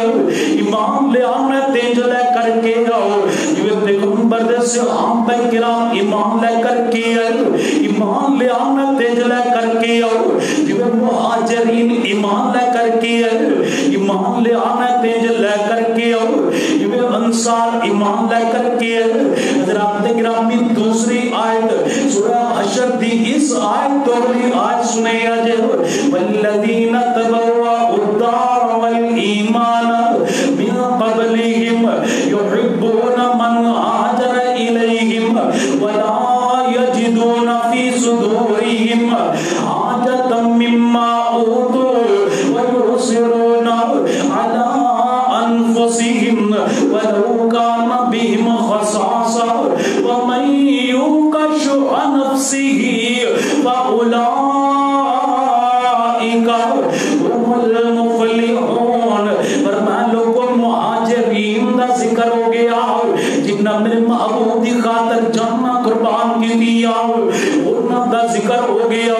ایمان لے آنا تینج لے کر کے آؤ جویں پیغمبر دے صحابہ کرام ایمان لے کر کے آؤ ایمان لے آنا تینج لے کر کے آؤ جویں مہاجرین ایمان لے کر کے آؤ ایمان لے آنا تینج لے کر کے آؤ جویں انصار ایمان لے کر کے آؤ حضرات گرامی دوسری آیت سورہ حشر دی اس آیت تولی آج سنے آجے والذین تبوأوا الدار والایمان من قبلہم یحبون من ہاجر الیہم ولا یجدون فی صدورہم حاجتا مما اوتوا ویؤثرون علی انفسہم ولو کان بہم خصاصہ ومن یوق شح نفسہ فاولئک هم المفلحون فرمایا لوگوں مہاجرین دا ذکر ہو گیا جنہاں میرے محبوب دی خاطر جاناں قربان کی دیا انہاں دا ذکر ہو گیا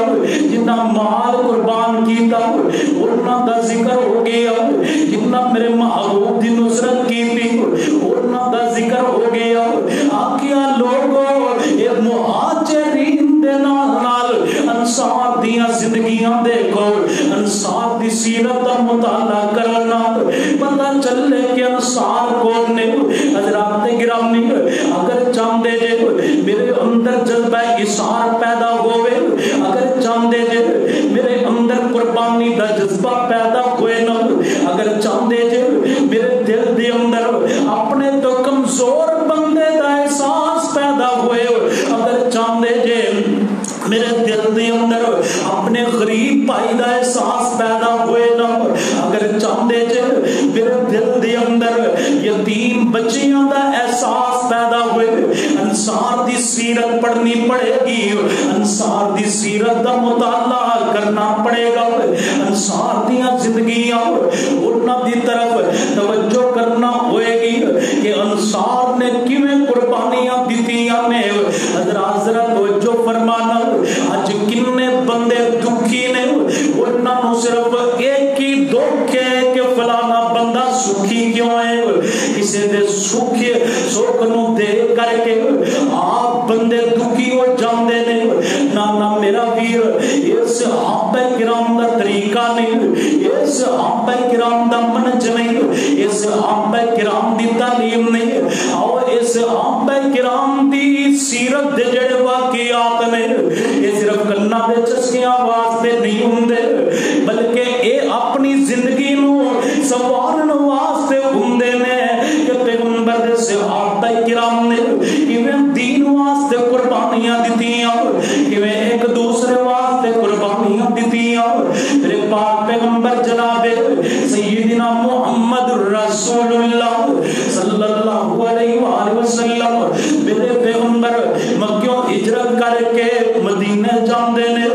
جنہاں مال قربان کیتا انہاں دا ذکر ہو گیا جنہاں میرے محبوب دی نصرت کی تھی انہاں دا ذکر ہو گیا آکیا لوگوں یہ مہاجرین دے نال انصار دیاں زندگیاں دیکھو انصار دی سیرت دا مطالعہ کرنا پتہ چلے کہ انصار کون نے حضرات گرامی اگر چاندے جے میرے اندر جذبہ اثار پیدا ہوئے اگر چاندے جے میرے اندر قربانی دا جذبہ پیدا ہوئے نا اگر چاندے جے میرے دل دے اندر اپنے تو کمزور بندے دا احساس پیدا ہوئے اگر چاندے جے میرے دل دے اندر اپنے غریب بھائی دا احساس پیدا ہوئے نا اگر چاندے جے میرے دل دے اندر یتیم بچیاں دا احساس پیدا ہوئے. انصار دی سیرت پڑھنی پڑے گی, انصار دی سیرت دا مطالعہ کرنا پڑے گا, انصار دیاں زندگیاں انہاں دی طرف توجہ کرنا ہوئے گی کہ انصار نے کیویں قربانیاں دتیاں نے. حضرات ذرا توجہ فرمانا, اج کنے بندے دکھی نے, انہاں نوں صرف ایک ہی دکھ ہے کہ فلانا بندہ سکھی کیوں ہے. کسی دے سکھ نوں دے کر کے آپ بندے دکھی ہو جاندے نے. نہ میرا ویر, یہ صحابہ کرام دا طریقہ نہیں, یہ صحابہ کرام دا منہج نہیں, یہ صحابہ کرام دی تعلیم نہیں. اور یہ صحابہ کرام دی سیرت دے جڑے واقعات نے یہ صرف کنا دے چسکیاں واسطے نہیں ہوندے, بلکہ اے اپنی زندگی نو سنوارن واسطے ہوندے نے کہ پیغمبر دے صحابہ کرام نے کیویں دین واسطے قربانیاں دتیاں, کیویں ایک دوسرے واسطے قربانیاں دتیاں. میرے پاک پیغمبر جناب سیدنا محمد رسول اللہ صلی اللہ علیہ وآلہ وسلم, میرے پیغمبر مکیوں ہجرت کر کے مدینے جاندے نے.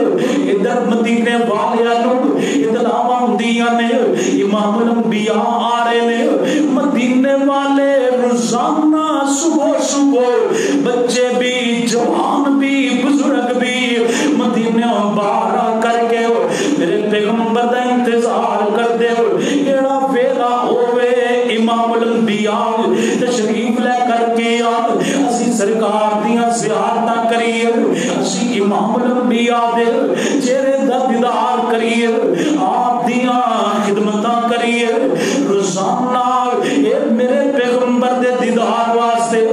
ادھر مدینے والیاں نوں اطلاع ہوندیاں نے امام الانبیاء آ رہے نے. مدینے والے روزانہ صبح صبح بچے بھی جوان بھی بزرگ بھی مدینے باہر آ کر کے میرے پیغمبر دا انتظار کر دے. ایڑا ویلا ہوئے امام الانبیاء تشریف لے کر کے اسی سرکار دیاں زیارتاں کریے, اسی امام الانبیاء دے چہرے دا دیدار کریے, آپ دیاں خدمتاں کریے. روزانہ اے میرے پیغمبر دے دیدار واسطے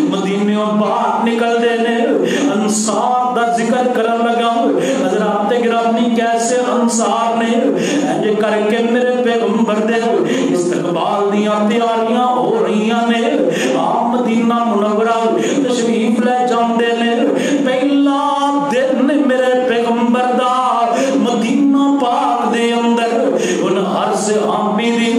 مدینے باہر نکل دے نے. انصار دا ذکر کرن لگا, حضرات گرامی کیسے انصار نے اے کر کے میرے پیغمبر دے استقبال دیاں تیاریاں ہو رہیاں نے. آپ مدینہ منورہ تشریف لے جاندے نے. پہلا دن میرے پیغمبر دا مدینہ پاک دے اندر ان ہر صحابی دی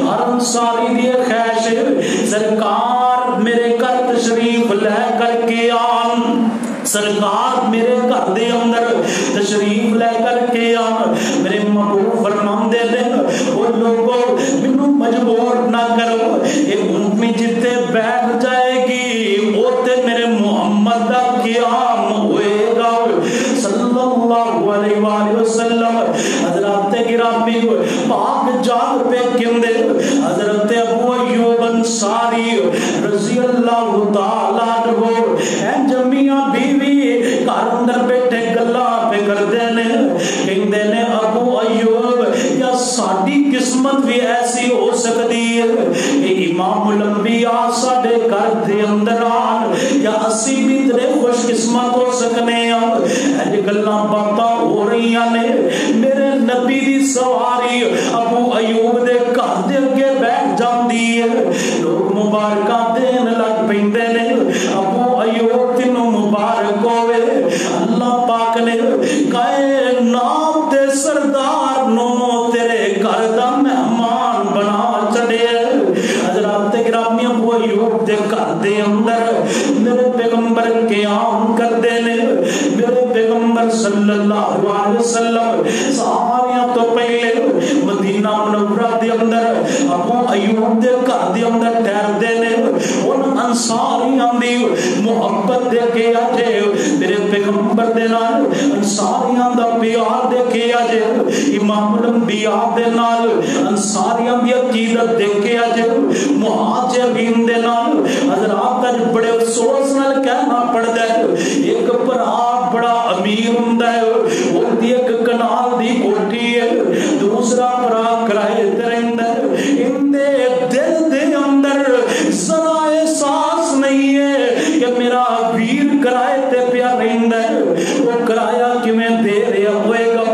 ہر انصاری دی خواہش سرکار میرے گھر تشریف لے کر کے آن, سرکار میرے گھر دے اندر تشریف لے کر کے آن. میرے محبوب فرماندے نے وہ لوگوں منو مجبور نہ کرو, ایک اونٹ میں جتے بیٹھ جائے گی اوتے میرے محمد دا قیام ہوئے گا صلی اللہ علیہ وآلہ وسلم. حضرات گرامی پاک جان پہ کندے حضرت ابو ایوب انصاری رضی اللہ تعالیٰ عنہ اے جمیاں بیوی گھر اندر بیٹھے گلاں پہ کر دینے کہندے نے ابو ایوب یا ساڈی قسمت بھی ایسی ہو سکتی ہے کہ امام الانبیاء ساڈے گھر دے اندر آن, یا اسی بھی اتنے خوش قسمت ہو سکنے ہیں. اج گلاں باتاں ہو رہی نے, میرے نبی دی سواری ابو ایوب دے گھر دے اگے بیٹھ جاندی ہے. لوگ مبارکاں دین لگ پیندے نے, ابو ایوب تینوں مبارک ہوئے, اللہ پاک نے کائنات دے سردار نو تیرے گھر دا مہمان بنا چھڈے. حضرات گرامی ابو ایوب دے گھر دے اندر میرے پیغمبر قیام کردے نے. میرے پیغمبر صلی اللہ علیہ وسلم ساریاں تو پہلے مدینہ منورہ دے اندر ابو ایوب دے گھر دے اندر ٹھہردے نے. ان انصاریاں دی محبت دے کے اجے میرے پیغمبر دے نال انصاریاں دا پیار دے کے اجے امام الانبیاء دے نال انصاریاں دی عقیدت دے کے اجے مہاجرین دے نال. حضرات اج بڑے افسوس نال کہنا پڑدا ہے ایک بھرا بڑا امیر ہوندا ہے, او دی ایک کنال دی کوٹھی ہے, دوسرا بھرا کرائے تے رہندا ہے. ان دے دل دے اندر ذرا احساس نہیں ہے کہ میرا ویر کرائے تے پیا رہندا ہے. وہ کرایہ کیویں دے رہا ہوئے گا,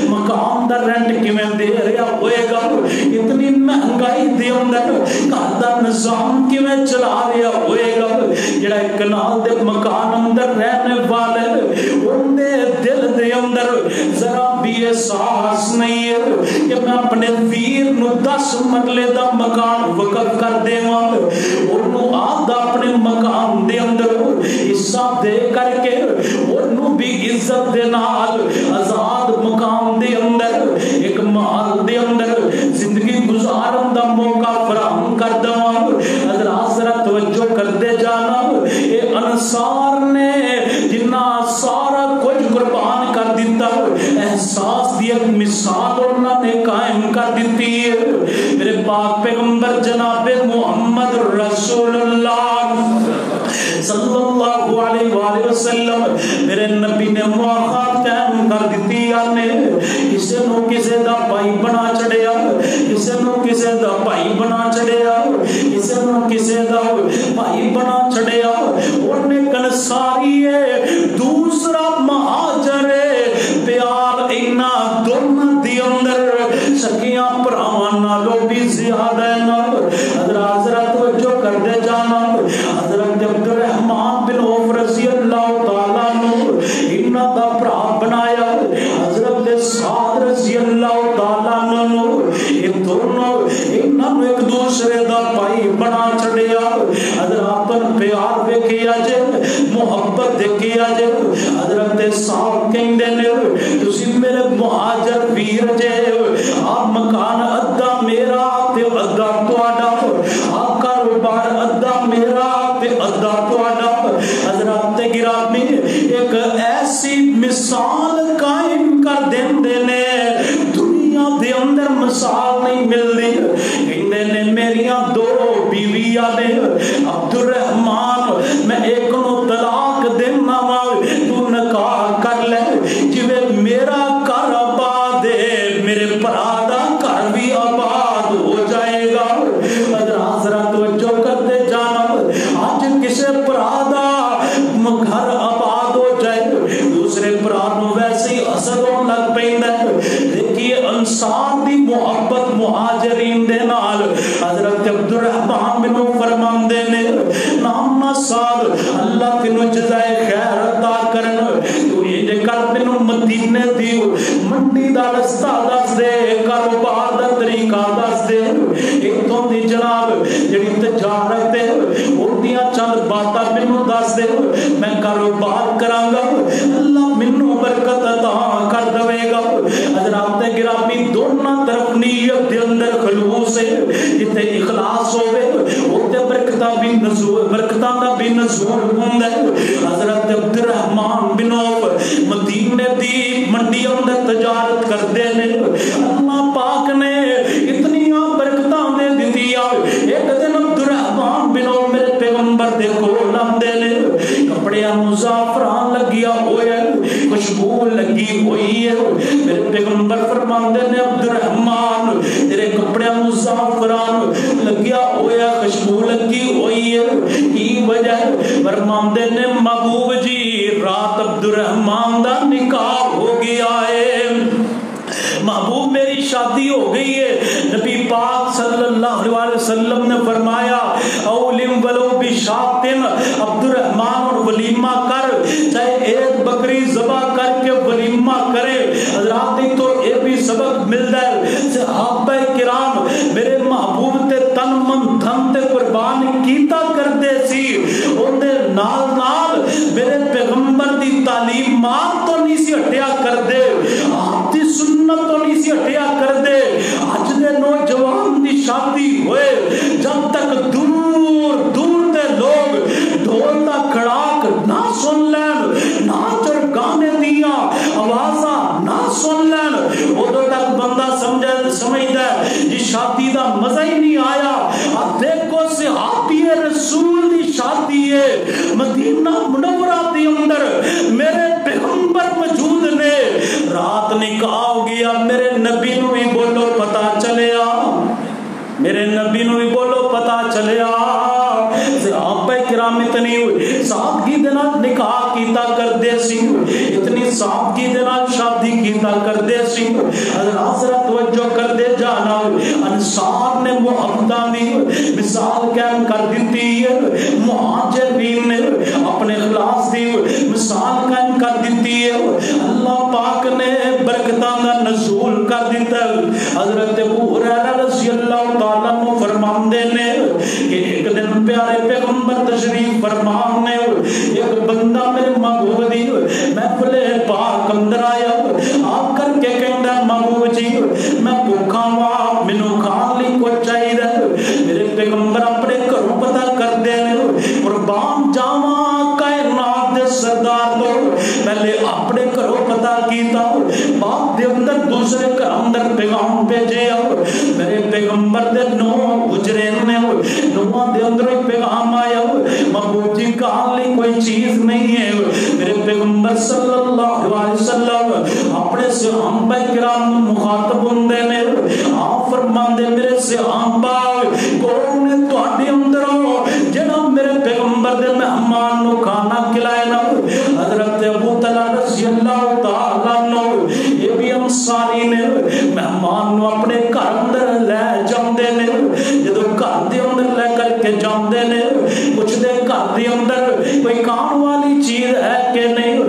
مکان دا رینٹ کیویں دے رہا ہوئے گا, اتنی مہنگائی دے اندر گھر دا نظام کیویں چلا رہا ہوئے گا. جڑا کنال دے مکان اندر رہنے والے ان دے دل دے اندر ذرا بھی احساس نہیں ہے کہ میں اپنے ویر نو 10 مرلے دا مکان وقف کر دیواں اونوں آدھا اپنے مکان دے اندر حصہ دے کر کے اونوں بھی عزت دے نال آزاد مقام دے اندر ایک محل دے اندر زندگی گزارن دا موقع فراہم کر دواں. حضرات ذرا توجہ کرتے جانا اے انصار نے جنہ سارا کچھ قربان کر دیتا احساس دی ایک مثال انہوں نے قائم کر دیتی ہے. میرے پاک پیغمبر جناب محمد رسول اللہ صلی اللہ علیہ وآلہ وسلم میرے نبی نے مواقعات قائم کر دیتی آنے کسے نو کسے دا بھائی بنا چڑھیا کسے نو کسے دا بھائی بنا چڑھیا کسے نو کسے دا بھائی بنا چڑھیا انہیں کنساری ہے دوسرا مہاجر ہے پیار اینا دونوں دی اندر سکیاں پراوانا لو بھی زیادہ ہے نا. حضرات توجہ کر دے جانا حضرت عبد الرحمن بن عوف رضی اللہ تعالیٰ عنہ انہاں دا بھرا بنایا حضرت سعد رضی اللہ تعالیٰ عنہ یہ دونوں انہاں ایک دوسرے دا بھائی بنا چھڑیا. حضرات پیار ویکھیا جے محبت دیکھیا جے حضرت سعد کہندے نے تسی میرے مہاجر ویر جے آپ مکان ادھا میرا تے ادھا تہاڈا آپ کاروبار ادھا میرا تے ادھا تہاڈا. حضرات گرامی ایک ایسی مثال قائم کر دیندے نے دنیا دے اندر مثال نہیں ملدی. کہندے نے میریاں 2 بیویاں نے عبد الرحمن میں ایک نو طلاق دینا وا تو نکاح کر لے جویں میرا گھر آباد ہے میرے بھرا دا گھر بھی آباد ہو جائے گا. حضرات توجہ کرتے جانا آج کسے بھرا دا گھر آباد ہو جائے دوسرے بھرا نو ویسے ہی اثر ہون لگ پیندا ہے. دیکھیے انصار دی محبت مہاجرین دے نال حضرت عبد الرحمن بن فرماندے نے نام سال اللہ تینوں جزائے خیر عطا کرن تو یہ کر تینوں مدینے دی منڈی دا رستہ دس دے کاروبار دا طریقہ دس دے اتوں دی جناب جڑی تجارت ہے اودیاں چند باتاں مینوں دس دے میں کاروبار کراں گا اللہ مینوں برکت عطا کر دے گا. حضرات گرامی دونوں طرف نیت دے اندر خلوص ہے جتے اخلاص ہوے اوتے برکتاں دا بھی نزول ہوندا ہے. حضرت عبد الرحمن بن عوف مدینے دی منڈی اندر تجارت کردے نے اللہ پاک نے اتنیاں برکتاں دے دتیاں. ایک دن عبد الرحمن بن عوف میرے پیغمبر دے کول آندے نے کپڑیاں نوں زعفران لگیا ہویا خوشبو لگی ہوئی ہے. میرے پیغمبر فرماندے نے عبد الرحمن تیرے کپڑیاں نوں زعفران لگیا ہویا خوشبو لگی ہوئی ہے کی وجہ فرماندے نے محبوب جی رات عبد الرحمن دا نکاح ہو گیا ہے محبوب میری شادی ہو گئی ہے. نبی پاک صلی اللہ علیہ وسلم نے فرمایا اولم ولو بشاتن عبد الرحمن اور ولیمہ کر چاہے ایک بکری ذبح کر کے ولیمہ کرے. حضرات تو یہ بھی سبق ملتا ہے صحابہ کرام میرے محبوب تے تن من دھن تے قربان کیتا کرتے سی اندے نال نال میرے پیغمبر دی تعلیمات تو نہیں سی ہٹیا کر دے آپ دی سنت تو نہیں سی ہٹیا کر دے. اج دے نوجوان دی شادی ہوئے جب تک دور دور دے لوگ ڈھول دا کھڑاک نہ سن لین ناچ اور گانے دیاں آوازاں نہ سن لین ادو تک بندہ سمجھدا ہے جی شادی دا مزہ ہی نہیں آیا. اب دیکھو صحابی رسول دی شادی ہے مدینہ منورہ دی اندر میرے پیغمبر موجود نے رات نکاح ہو گیا. میرے نبی نو بھی بولو پتا چلیا میرے نبی نو بھی بولو پتا چلیا. صحابہ کرام اتنی سادگی دے نال نکاح کیتا کردے سی اتنی سادگی دے نال شادی کیتا کردے سی. حضرات توجہ کردے جانا انصار نے محبتاں دی مثال قائم کر دیتی ہے مہاجرین نے اپنے اخلاص دی مثال قائم کر دیتی ہے. اللہ پاک نے برکتاں دا نزول کر دیتا. حضرت ابو ہریرہ رضی اللہ تعالیٰ عنہ فرماندے نے کہ ایک دن پیارے پیغمبر تشریف فرمان نے ایک بندہ میرے محبوب دی محفل پاک اندر آیا آ کر کے کہندا محبوب جی میں بھوکا ہاں مینوں کھان لئی کچھ چاہیے. میرے پیغمبر اپنے گھروں پتہ کر دے قربان جاواں کائنات دے سردار تو پہلے اپنے گھروں پتہ کیتا بعد دے اندر دوسرے گھر اندر پیغام بھیجے. میرے پیغمبر دے 9 حجرے نے 9 دے اندر پیغام آیا محبوب جی کھان لئی کوئی چیز نہیں ہے. میرے پیغمبر صلی اللہ علیہ وسلم اپنے صحابہ کرام مخاطب ہوندے نے آپ فرماندے میرے صحابہ کون نے تواڈے اندروں جڑا میرے پیغمبر دے مہمان نو کھانا کھلائے نا. حضرت ابو طلحہ رضی اللہ تعالیٰ عنہ یہ بھی انصاری نے مہمان نو اپنے گھر اندر لے جاندے نے. جدوں گھر دے اندر لے کر کے جاندے نے کچھ دے گھر دے اندر کوئی کھان والی چیز ہے کہ نہیں.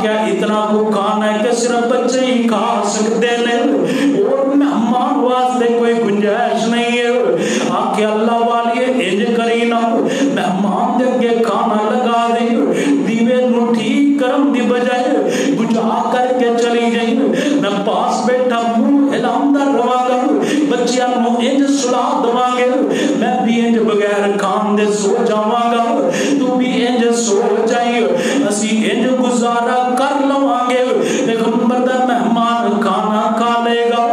کیا اتنا کو کھانا ہے کہ صرف بچے ہی کھا سکتے نے اور مہمان واسطے کوئی گنجائش نہیں ہے. کہ اللہ والی انج کری نا مہمان دے کے کھانا لگا دے دیوے نو ٹھیک کرم دی بجائے بجھا کر کے چلی جائیں. میں پاس بیٹھا منہ ہلاندہ رہاں گا بچیاں نو انج سلا دواں گے میں بھی انج بغیر کھان دے سو جاواں گا تو بھی انج سو جائیں اسی انج گزارا کر لواں گے. پیغمبر دا مہمان کھانا کھا لے گا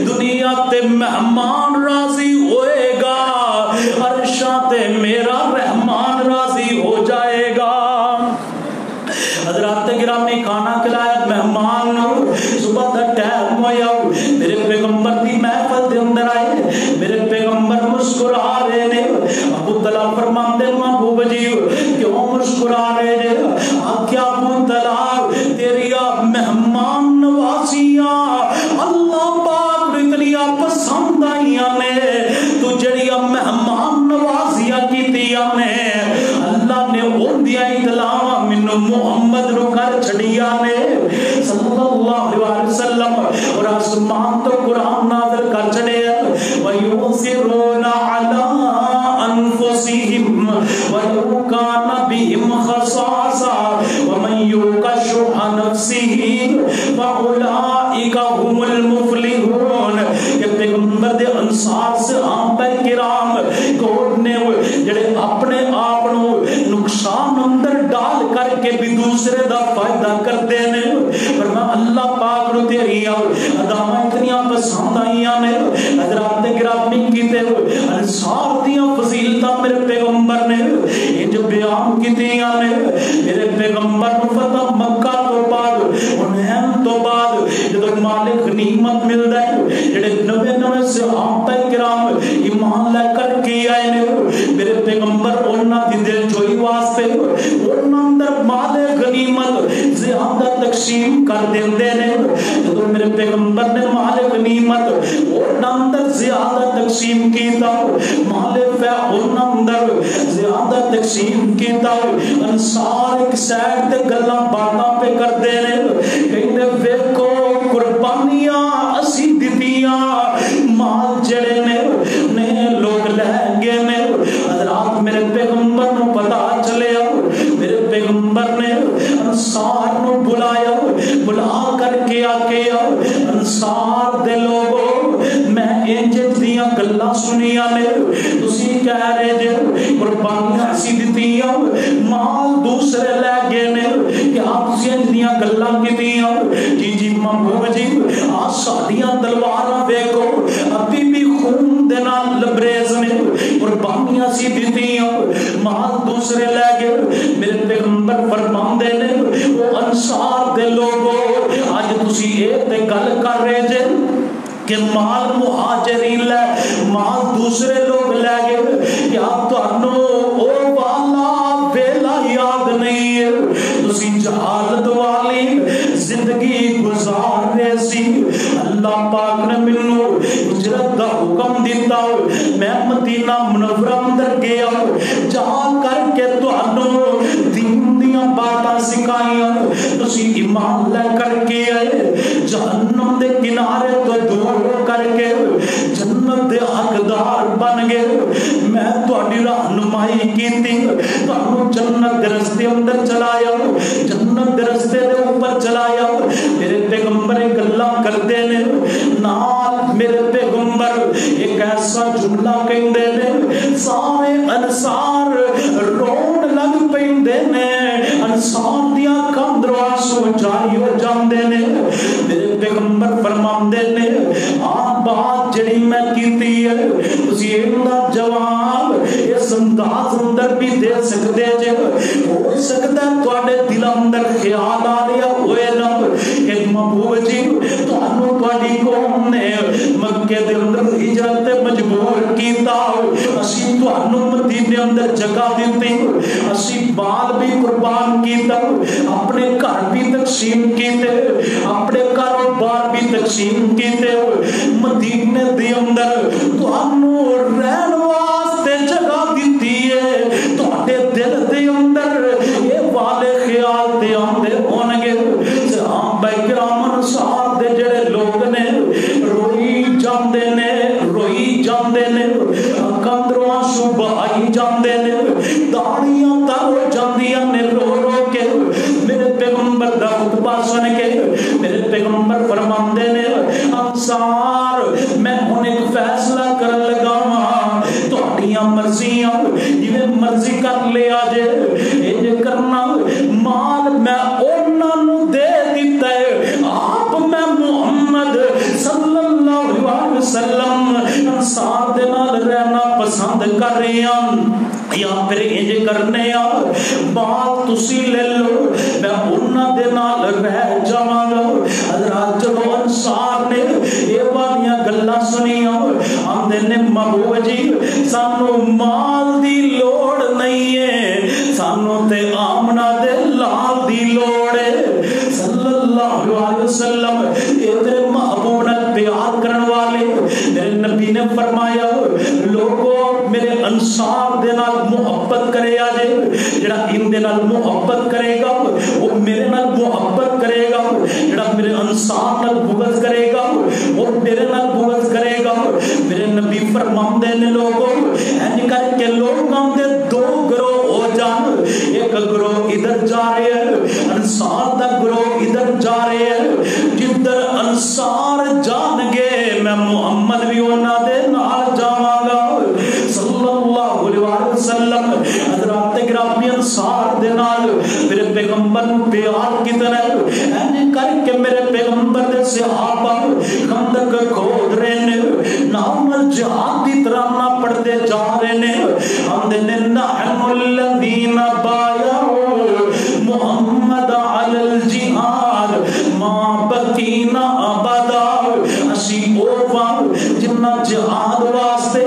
دنیا تے مہمان راضی ہوئے گا عرشاں تے میرا رحمان راضی ہو جائے گا. حضرات گرامی کھانا کھلایا مہمان نو صبح دا ٹائم ہویا میرے پیغمبر دی محفل دے اندر آئے. میرے پیغمبر مسکرا رہے نے. ابو طلحہ فرماندے محبوب جی کیوں مسکرا رہے نے. کیا ابو طلحہ تیری مہمان نوازیاں اللہ پاک نو اتنی پسند آئیاں نے تو جڑی مہمان نوازیاں کیتیاں نے اللہ نے اوندیاں اطلاع مینوں محمد نو کر چھڑیاں نے صلی اللہ علیہ وسلم. اور آسمان تو قرآن نازل کر چھڑے وَيُؤْثِرُونَ عَلَىٰ أَنفُسِهِمْ وَلَوْ كَانَ بِهِمْ خَصَاصَةٌ وَمَن يُوقَ شُحَّ نَفْسِهِ فَأُولَٰئِكَ هُمُ الْمُفْلِحُونَ. کہ پیغمبر دے انصار صحابہ کرام کون نے جڑے اپنے آپ نو نقصان اندر ڈال کر کے بھی دوسرے دا فائدہ کرتے نے. ورنہ اللہ پاک نو تیری اداواں اتنیاں پسند آئیاں نے. حضرات گرامی کیتے انصار دیاں فضیلتاں میرے پیغمبر نے انج بیان کیتیاں نے. میرے پیغمبر نو فتح مکہ تو بعد حنین تو بعد جدوں مال غنیمت ملدا ہے جڑے نوے نوے صحابہ کرام ایمان لے کر کے آئے نے میرے پیغمبر انہاں دی دل جوئی واسطے انہاں اندر مال غنیمت زیادہ تقسیم کر دیندے نے. جدوں میرے پیغمبر نے مال غنیمت انہاں اندر زیادہ تقسیم کیتا مال فہ انہاں اندر زیادہ تقسیم کیتا انصار ایک سائڈ تے گلاں باتاں پہ کردے نے کہندے ویکھو قربانیاں اسی دتیاں مال جڑے نے لوگ لے گئے نے. حضرات میرے پیغمبر نو پتہ چلیا میرے پیغمبر نے انصار نو بلایا بلا کر کے آکیا انصار دے لوگو میں انج دیاں گلاں سنیاں نے تسی کہہ رہے جے قربانیاں اسی دتیاں مال دوسرے لے گئے نے کہ آپ تسی انج دیاں گلاں کیتیاں. جی جی محبوب جی آ ساڈیاں تلواراں ویکھو ابھی بھی خون دے نال لبریز نے قربانیاں سی دتیاں مال دوسرے لے گئے. میرے پیغمبر فرماندے نے او انصار دے لوگو اج تسی اے تے گل کر رہے جے کہ مال مہاجرین لے مال دوسرے لوگ لے گئے کیا تانوں او والا ویلا یاد نہیں ہے تسی جہالت والی زندگی گزار رہے سی. اللہ پاک نے مینوں ہجرت دا حکم دیتا میں مدینہ منورہ اندر گیا جا کر کے تانوں دین دیاں باتاں سکھائیاں تسی اسی ایمان لے کر کے آئے جہنم دے کنارے تو دور کر کے جنت دے حقدار بن گئے میں تہاڈی رہنمائی کیتی تانوں جنت دے رستے اندر چلایا جنت دے رستے دے اوپر چلایا میرے پیغمبر گلاں کردے نے نال میرے پیغمبر ایک ایسا جملہ کہندے نے سارے انصار رون لگ پیندے نے انصار دیا کندر آنسو جاری ہو جاندے نے میرے پیغمبر فرماندے نے آن بات جڑی میں کیتی ہے تسی اندا جواب اس انداز اندر بھی دے سکتے جے ہو سکتا ہے تواڈے دل اندر خیال آ رہا ہوئے نا کہ محبوب جی تانوں تواڈی قوم نے مکے دے اندر ہجرت مجبور کیتا اسی تانوں مدینے اندر جگہ دتی اسی بال بھی قربان کیتا اپنے گھر بھی تقسیم کیتے اپنے کاروبار بھی تقسیم کیتے مدینے دے اندر تانوں رہن واسطے جگہ دتی ہے تواڈے دل دے اندر یہ والے خیال تے آندے ہون گے صحابہ کرام انصار دے جڑے لوگ نے روئی جاندے نے کندروں آنسو بہائی جاندے نے داڑیاں تر ہو جاندیاں نے رو کے میرے پیغمبر دا خطبہ سن کے میرے پیغمبر فرماندے نے انصار میں ہن ایک فیصلہ کرن لگا ہاں تہاڈیاں مرضیاں جویں مرضی کر لیا جے اے کرنا مال میں انہاں نوں دے دتا ہے آپ میں محمد صلی اللہ علیہ وسلم انصار دے نال رہنا پسند کر رہے ہیں یا پھر انج کرنے بات تسی لے لو میں انہاں دے نال رہ جاواں گا حضرات جدوں انصار نے یہ والیاں گلاں سنیاں آندے نے محبوب جی سانو مال دی لوڑ نہیں ہے سانو تے آمنہ دے لال دی لوڑ ہے صلی اللہ علیہ وسلم یہ تیرے محبوب نال پیار کرن والے میرے نبی نے فرمایا لوگوں میرے انصار دے نال محبت کرے آجے جڑا ان دے نال محبت کرے گا وہ میرے نال محبت کرے گا جڑا میرے انصار نال بغض کرے گا وہ میرے نال بغض کرے گا میرے نبی فرماندے نے لوگوں اینی کر کے لوگاں دے دو گروہ ہو جان ایک گروہ ادھر جا رہے ہیں انصار دا گروہ ادھر جا رہے ہیں جدھر انصار جان گے میں محمد بھی ہونا دے نال جاواں گا صلی اللہ علیہ وسلم حضرات گرامی انصار دے نال میرے پیغمبر پیار کی طرح اینی کر کے میرے پیغمبر دے صحابہ خندق کھود رہے نے نام الجہاد دی طرح نہ پڑھتے جا رہے نے ہم دے نحن الذین بایعوا محمد علی الجہاد ما بقینا ابدا اسی اوفا جنہ جہاد واسطے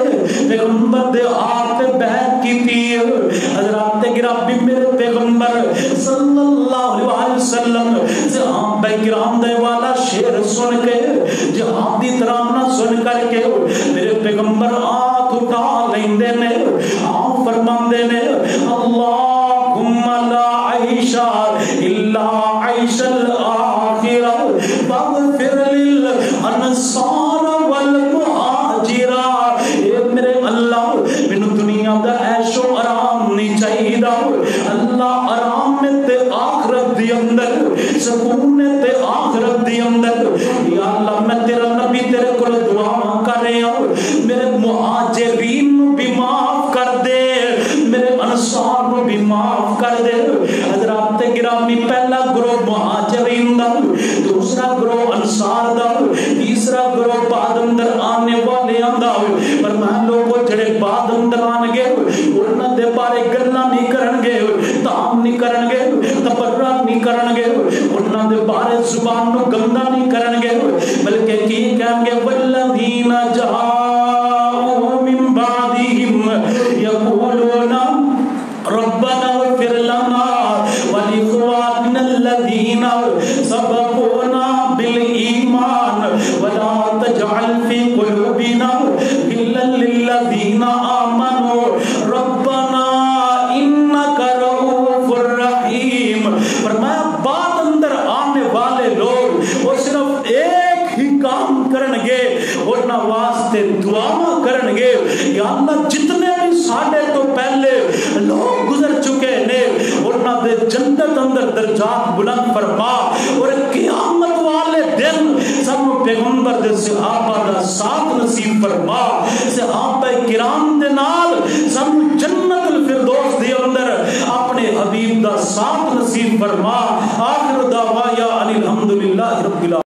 پیغمبر دے ہاتھ بیعت کیتی حضرات گرامی میرے پیغمبر صلی اللہ علیہ وسلم صحابہ کرام دے والا شعر سن کے جہاد دی ترانہ سن کر کے میرے پیغمبر ہاتھ اٹھا لیندے نے آپ فرماندے نے اللہم لا عیش الا عیش الاخرہ واغفر للانصار والمہاجرہ اے میرے اللہ مینوں دنیا دا عیش و آرام نہیں چاہیے اللہ آرام میں تے آخرت دی اندر سکون تے آخرت دی اندر یا اللہ میں تیرا نبی تیرے کو دعا کر رہے ہوں میرے مہاجرین بھی معاف کر دے میرے انصار بھی معاف کر دے حضرات گرامی پہلا گروہ مہاجرین دا دوسرا گروہ انصار دا تیسرا گروہ بعد اندر آنے والے آندا پر میں لوگوں جڑے بعد اندر آن گے انہاں دے بارے گلاں نہیں کرن گے تام نہیں کرن گے تبرک نہیں کرن گے انہاں دے بارے زبان نو گندا نہیں کرن گے بلکہ کی کہیں گے والذین جاءوا من بعدہم یقولون ربنا اغفر لنا ولإخواننا الذين سبقونا بالإيمان ولا تجعل في قلوبنا غلا للذين آمنوا ربنا إنك رؤوف رحيم فرمایا بات اندر کرنگے انہاں واسطے دعاواں کرنگے یا اللہ جتنے بھی ساڈے تو پہلے لوگ گزر چکے نے انہاں دے جنت اندر درجات بلند فرما اور قیامت والے دن سب پیغمبر دے صحابہ دا ساتھ نصیب فرما صحابہ کرام دے نال سب جنت الفردوس دے اندر اپنے حبیب دا ساتھ نصیب فرما آخر دعوایا الحمدللہ رب العالمین.